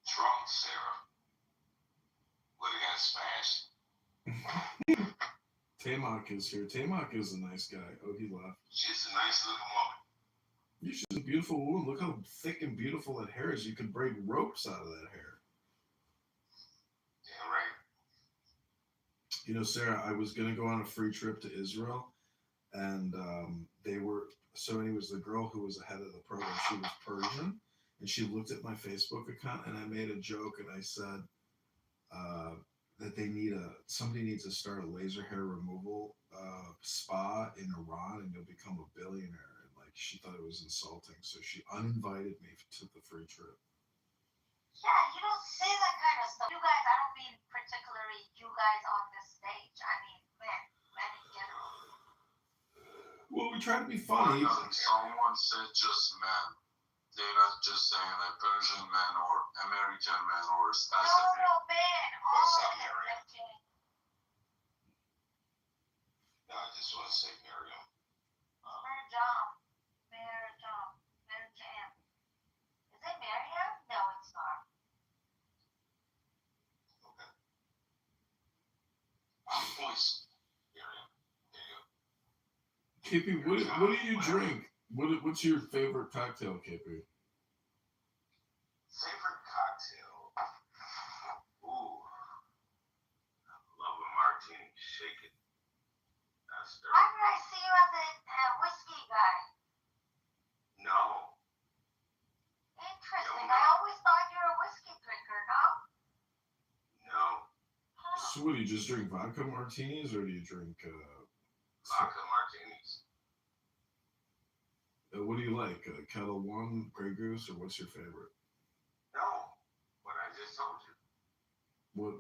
drunk Sarah would have got smashed. Tamok is here. Tamok is a nice guy. Oh, he left. She's a nice looking woman. She's a beautiful woman. Look how thick and beautiful that hair is. You could break ropes out of that hair. Yeah, right. Sarah, I was going to go on a free trip to Israel, and anyways, the girl who was ahead of the program, she was Persian, and she looked at my Facebook account, and I made a joke, and I said that somebody needs to start a laser hair removal spa in Iran, and you'll become a billionaire. And like she thought it was insulting, so she uninvited me to the free trip. Yeah, you don't say that kind of stuff. You guys, I don't mean particularly you guys on this stage. I mean men in general. Well, we try to be funny. Someone said just men. They're not just saying like Persian men or American men or specific. No, man. All of them. No, I just want to say Miriam. Miriam. Is it Miriam? No, it's not. Okay. Voice. Miriam. There you go. KP, what do you drink? What's your favorite cocktail, KP? Favorite cocktail? Ooh. Love a martini. Shake it. That's Why did I see you as a whiskey guy? No. Interesting. I always thought you were a whiskey drinker, no? No. So what do you just drink vodka martinis, or do you drink Vodka martinis. what do you like? Kettle One, Grey Goose, or what's your favorite? No. What I just told you.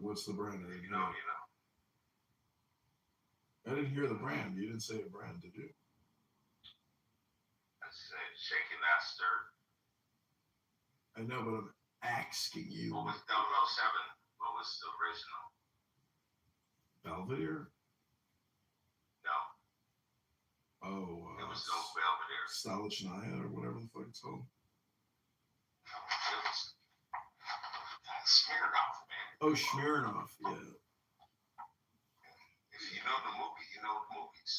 What's the brand? I didn't You know. hear. I didn't hear the brand. You didn't say a brand, did you? I said shaking that stirred. I know, but I'm asking you. What was 007? What was the original? Belvedere? No. Oh, There was no Belvedere. Stalichnaya or whatever the fuck it's called. No, it was Smirnoff, man. Oh, Smirnoff, yeah. If you know the movie, you know the movies.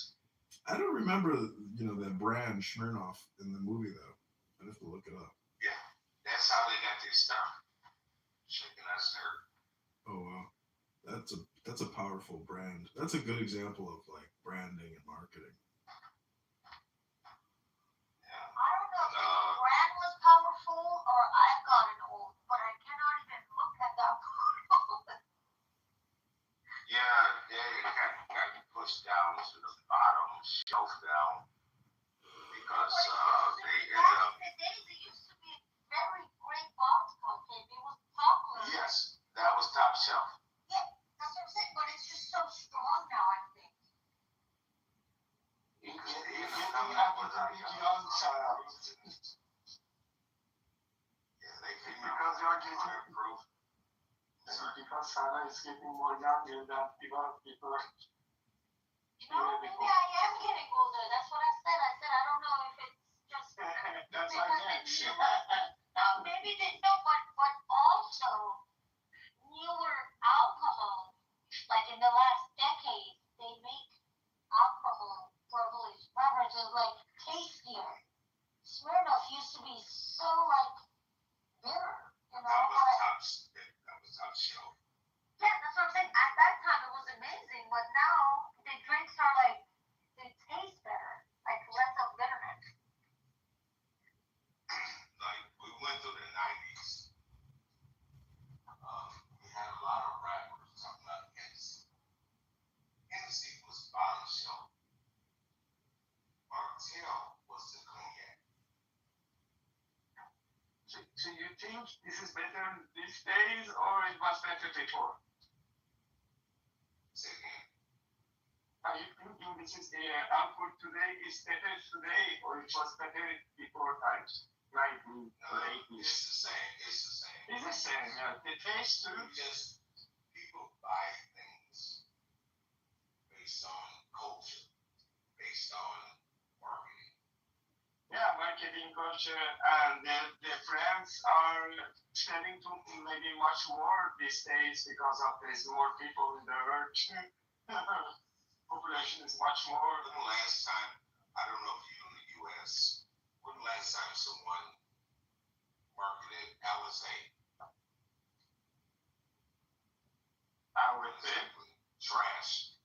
I don't remember, that brand Smirnoff in the movie though. I'd have to look it up. Yeah, that's how they got their stuff. Shaking that stirred. Oh wow, that's a powerful brand. That's a good example of like branding and marketing. Yeah. I don't know if the brand was powerful or I've gotten old, but I cannot even look at that powerful. Yeah, they got pushed down to the bottom, shelf down, because they ended up. Back in the days, it used to be very great vodka. It was popular. Yes, that was top shelf. Yeah, that's what I'm saying. But it's just so strong now, I think. Yeah, they came Because out you're with getting proof. because Sarah is getting more younger than people. Maybe I am getting older. That's what I said. I said I don't know if it's just That's maybe they know, but also newer alcohol, like in the last decade, they make alcohol beverages like tastier. Smirnoff used to be so like bitter, That was top shelf. Yeah, that's what I'm saying. At that time, it was amazing, but now the drinks are like they taste better, like less of bitterness. Like we went through the 90s. We had a lot of rappers talking about Hennessy. Hennessy was bottom shelf. Martell was the cognac. So you think this is better these days or it was better before? Say again. Are you thinking this is the alcohol today is better today or it was better before times? 1980s. It's the same. It's the same. It's the same, yeah. The taste too. Just people buy things based on culture, based on marketing. Yeah, marketing culture and the brands are selling to maybe much more these days because of there's more people in the earth. Population is much more. When the last time, I don't know if you're in the U.S., when the last time someone marketed Alizé? I would think. Trash.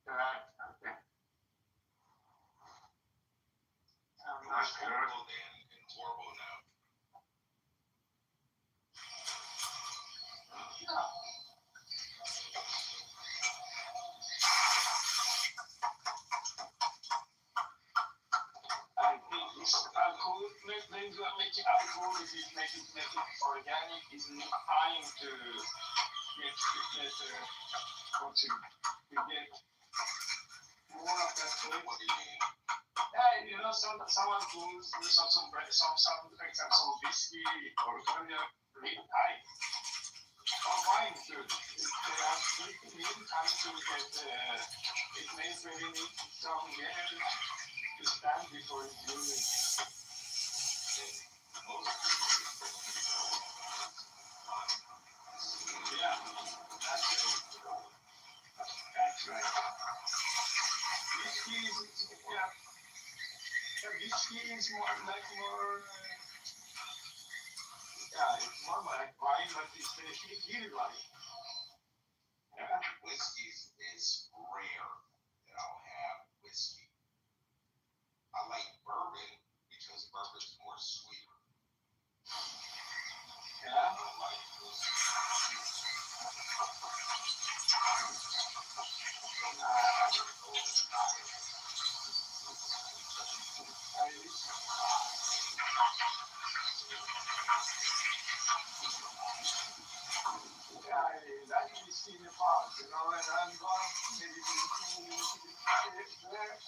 Okay. It was horrible then and horrible now. make it organic is trying to get more of that flavor. What do you mean? Yeah, someone who's some for example, whiskey or cognac really high. Or wine too. They are really trying to get it means really need some years to stand before it's using. Yeah, that's right. Whiskey is whiskey is more it's more like wine, but it's heated wine. Yeah. Whiskey is rare that I'll have whiskey. I like bourbon because bourbon's more sweeter. Yeah. I don't like whiskey. That you see in the past, and I'm going maybe there,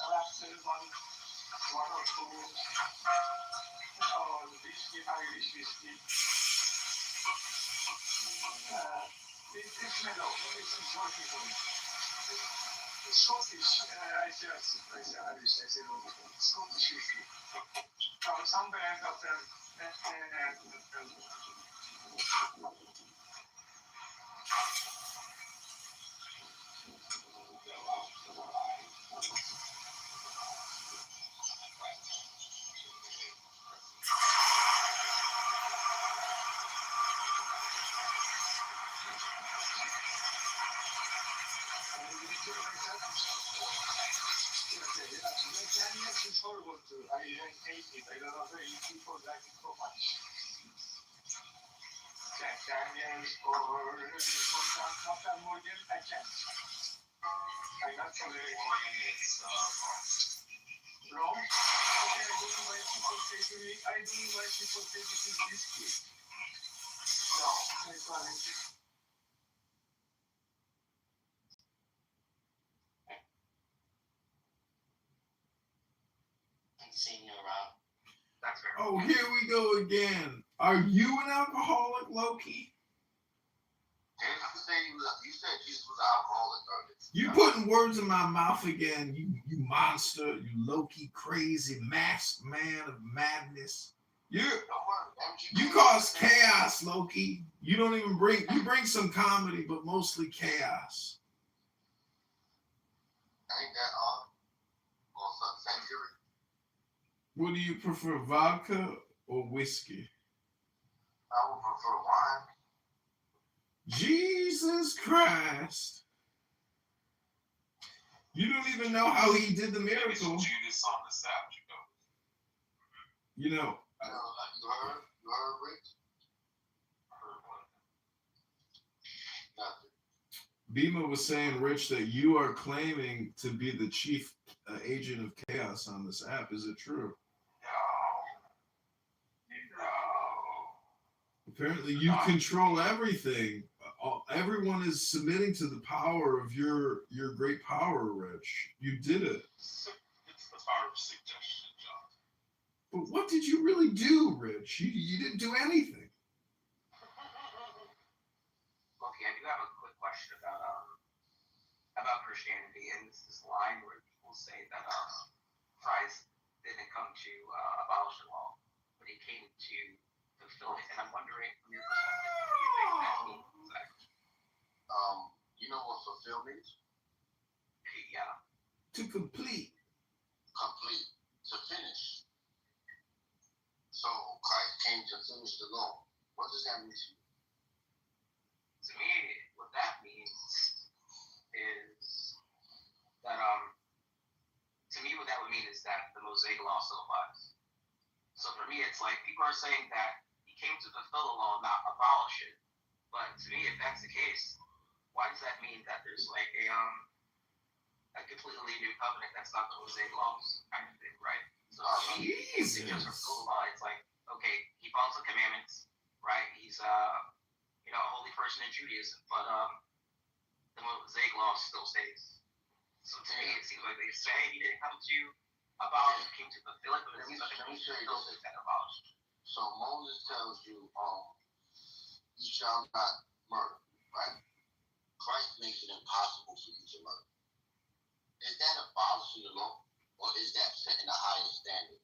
one or two, whiskey, Irish whiskey. It's mellow, it's working for me. Scottish, I say Irish, I say Scottish whiskey. Some brands of them, it's horrible too. I hate it. I don't know why people like it so much. Jack Daniels or Morgan, I can't. I'm not sure. Wrong? Okay, I don't know why people say to me, I don't know why people say this is whiskey. No, it's not whiskey. Seeing you around. That's fair. Oh, here we go again. Are you an alcoholic, Loki? You said Jesus was an alcoholic, though. You putting words in my mouth again, you monster, you Loki, crazy masked man of madness. You cause chaos, Loki. You don't even bring some comedy, but mostly chaos. Ain't that odd? Or something serious? What do you prefer, vodka or whiskey? I would prefer wine. Jesus Christ. You don't even know how he did the miracle. Judas on the side, You know. You heard, Rich? I heard one. Nothing. Bima was saying, Rich, that you are claiming to be the chief agent of chaos on this app. Is it true? No. Apparently, you control everything. Everyone is submitting to the power of your great power, Rich. You did it. It's the power of suggestion, John. But what did you really do, Rich? You didn't do anything. Okay, I do have a quick question about Christianity, and it's this line where people say that Christ didn't come to abolish the law, but he came to fulfill it. And I'm wondering, from your perspective, what do you think that means exactly? You know what fulfill means? Yeah. To complete. Complete. To finish. So Christ came to finish the law. What does that mean to you? To me, what that means is that what that would mean is that the Mosaic law still applies. So for me, it's like people are saying that he came to fulfill the law, not abolish it. But to me, if that's the case, why does that mean that there's like a completely new covenant that's not the Mosaic laws kind of thing, right? So to me, if they just fulfill the law, it's like, okay, he follows the commandments, right? He's a holy person in Judaism, but the Mosaic law still stays. So to me, it seems like they say he didn't come to abolish, he came to fulfill it, but it seems like he still says that abolished. So Moses tells you, you shall not murder, right? Christ makes it impossible for you to murder. Is that abolishing the law, or is that setting a higher standard?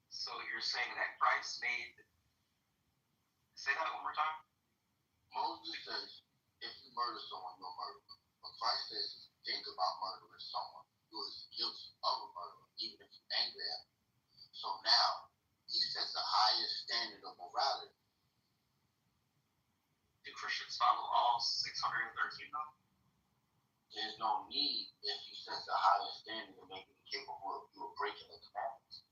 So you're saying that Christ made, say that one more time? Moses says, if you murder someone, you're a murderer. But Christ says, if you think about murdering someone, you're guilty of a murderer, even if you're angry at him. So now, he sets a higher standard of morality. Do Christians follow all 613 though? There's no need if he sets a higher standard to make you capable of you breaking the commandments.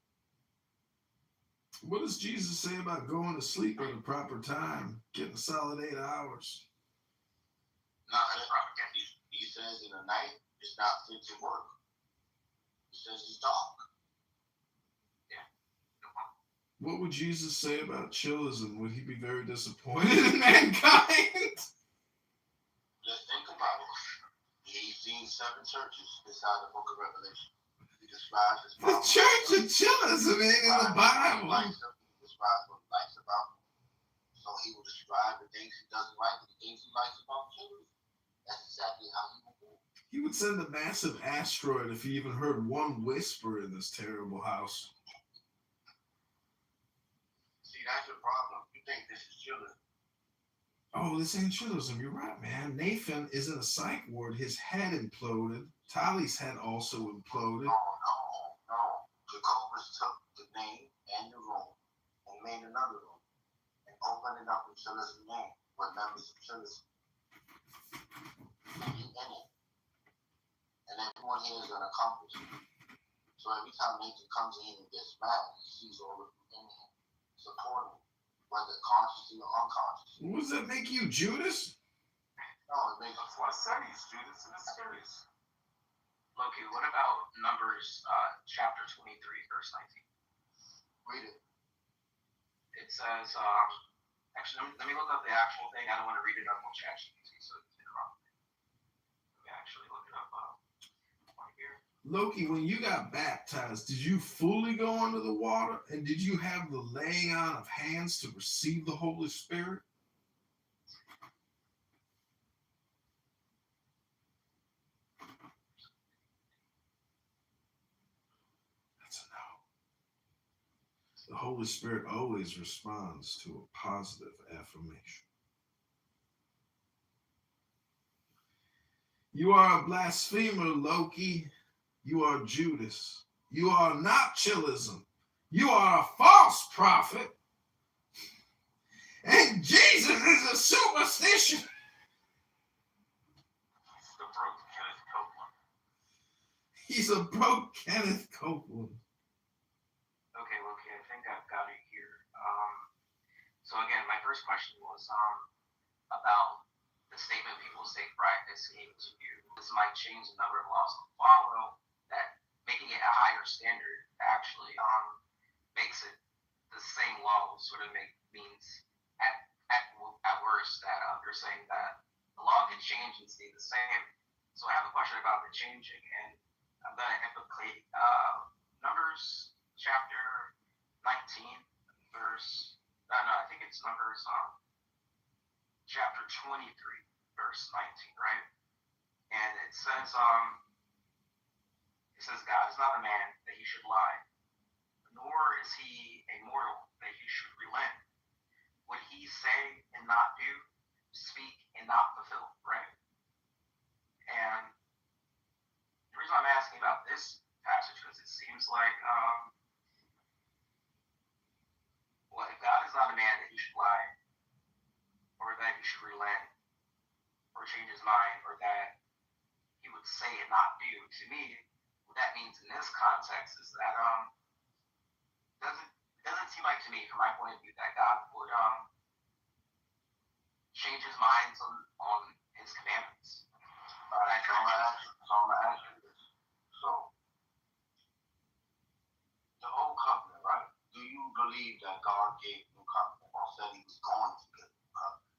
What does Jesus say about going to sleep at a proper time, getting a solid 8 hours? Not at a proper time. He says in the night, it's not fit to work. He says it's dark. What would Jesus say about chillism? Would he be very disappointed in mankind? Just think about it. He's seen 7 churches inside the book of Revelation. He describes his The church of chillism ain't in the Bible. He describes what he likes about him. So he will describe the things he doesn't like and the things he likes about children. That's exactly how he will do it. He would send a massive asteroid if he even heard one whisper in this terrible house. See, that's the problem. You think this is children. Oh, this ain't chillism. You're right, man. Nathan is in a psych ward. His head imploded. Tali's head also imploded. No. Kitover took the name and the room and made another room and opened it up with chillism name with members of chillism. And you in it. And everyone here is an accomplice. So every time Nathan comes in and gets mad, he sees all of you in him, supporting him, whether consciously or unconsciously. What does that make you, Judas? No, it makes That's why I said he's Judas in the series. Loki, what about Numbers chapter 23, verse 19? Read it. It says, actually, let me look up the actual thing. I don't want to read it up on ChatGPT, so it's the wrong thing. Let me actually look it up right here. Loki, when you got baptized, did you fully go under the water? And did you have the laying on of hands to receive the Holy Spirit? That's a no. The Holy Spirit always responds to a positive affirmation. You are a blasphemer, Loki. You are Judas. You are not chillism. You are a false prophet. And Jesus is a superstition. He's a broke Kenneth Copeland. Okay, Loki, I think I've got it here. So again, my first question was about the statement people say practice came to you. This might change the number of laws to follow, that making it a higher standard actually makes it the same law, sort of means at worst that you're saying that the law can change and stay the same. So I have a question about the changing, and I'm going to implicate Numbers chapter 19, verse, I think it's Numbers chapter 23, verse 19, right? And it says, God is not a man that he should lie, nor is he a mortal that he should relent. Would he say and not do, speak and not fulfill, right? And the reason I'm asking about this passage, because it seems like, if God is not a man that he should lie, or that he should relent, or change his mind, or that he would say and not do, to me, what that means in this context is that doesn't seem like to me, from my point of view, that God would change his minds on his commandments. I'm gonna ask you this. So believe that God gave New Covenant or said he was going to give New Covenant?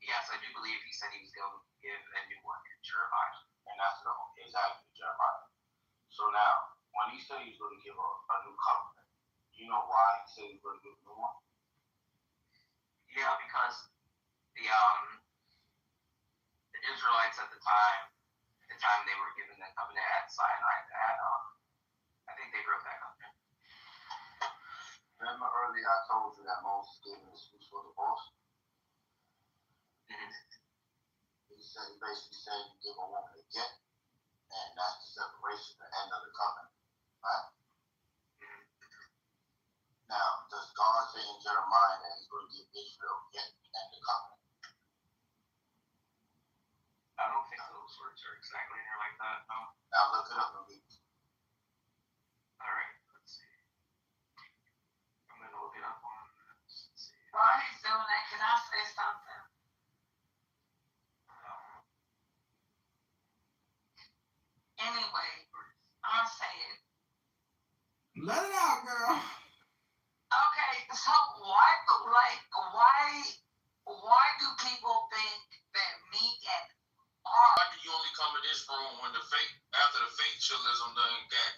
Yes, I do believe he said he was going to give a new one in Jeremiah. And that's exactly Jeremiah. So now, when he said he's going to give a new covenant, you know why he said he's going to give a new one? Yeah, because the Israelites at the time they were given the covenant at Sinai, I think they broke that covenant. Remember earlier I told you that Moses gave an excuse for divorce? Mm-hmm. He basically said you give a woman a get, and that's the separation, the end of the covenant, right? Mm-hmm. Now, does God say in Jeremiah that he's going to give Israel a get and the covenant? I don't think those words are exactly in there like that, no. Now look it up and read it. Alright, let's see. I'm going to look it up on, let's see. While he's doing that, can I say something? Anyway, I'll say it. Let it out, girl. Okay, so why do people think that me and Why do you only come in this room when after the fake chillism done got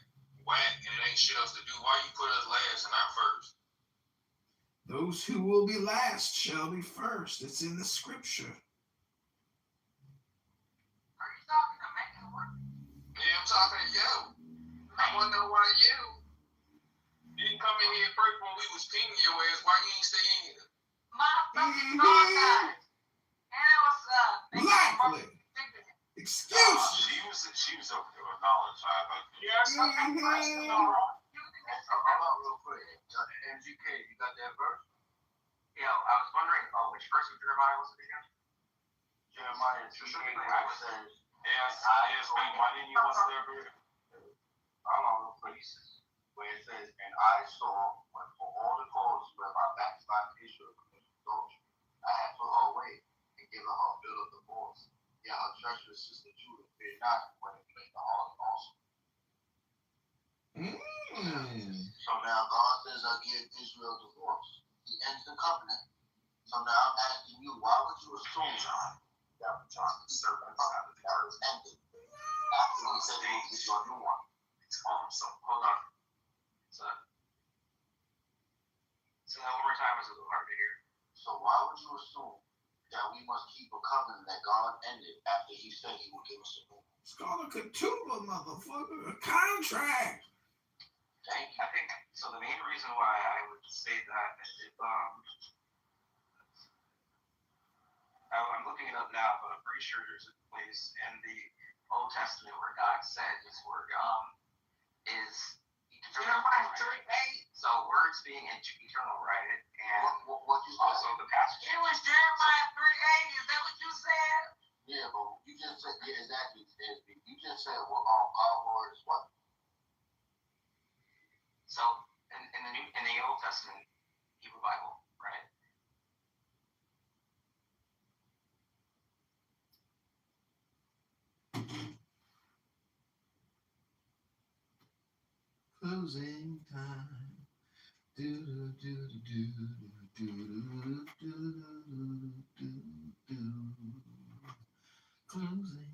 whacked and it ain't shit else to do? Why you put us last and not first? Those who will be last shall be first. It's in the scripture. are you talking to me? Yeah, I'm talking to you. I wanna know why you didn't come in here first when we was pinging your ass. Why you ain't stay in here? My fucking phone died. And it was Likely. Excuse. She was over there with knowledge. Yes, hold on real quick. MGK, you got that verse? Yeah, I was wondering, which verse of Jeremiah was it again? Jeremiah 3:8, where it says, why didn't you want to stay over here? hold on real quick. Where it says, and I saw when for all the causes where my backsliding Israel committed adultery, I had put her away and given her a bill of divorce. Yet her treacherous sister Judah feared not when it made the harlot also. So now God says, I give Israel divorce. He ends the covenant. So now I'm asking you, why would you assume that John the servant that was ended after he said he would give you a new one? So hold on. So that one more time was a little hard to hear. So why would you assume that we must keep a covenant that God ended after he said he would give us a new one? It's called a Kitover, motherfucker. A contract. I think so. The main reason why I would say that is I'm looking it up now, but I'm pretty sure there's a place in the Old Testament where God said his word is eternal. Right? So words being eternal, right? And what you also the passage. It was Jeremiah 3:8. Is that what you said? Yeah, but you just said, yeah, exactly. You just said, well, God's word is what? So in the Old Testament Hebrew Bible, right? Closing time. Do do do do do do do do do. Closing.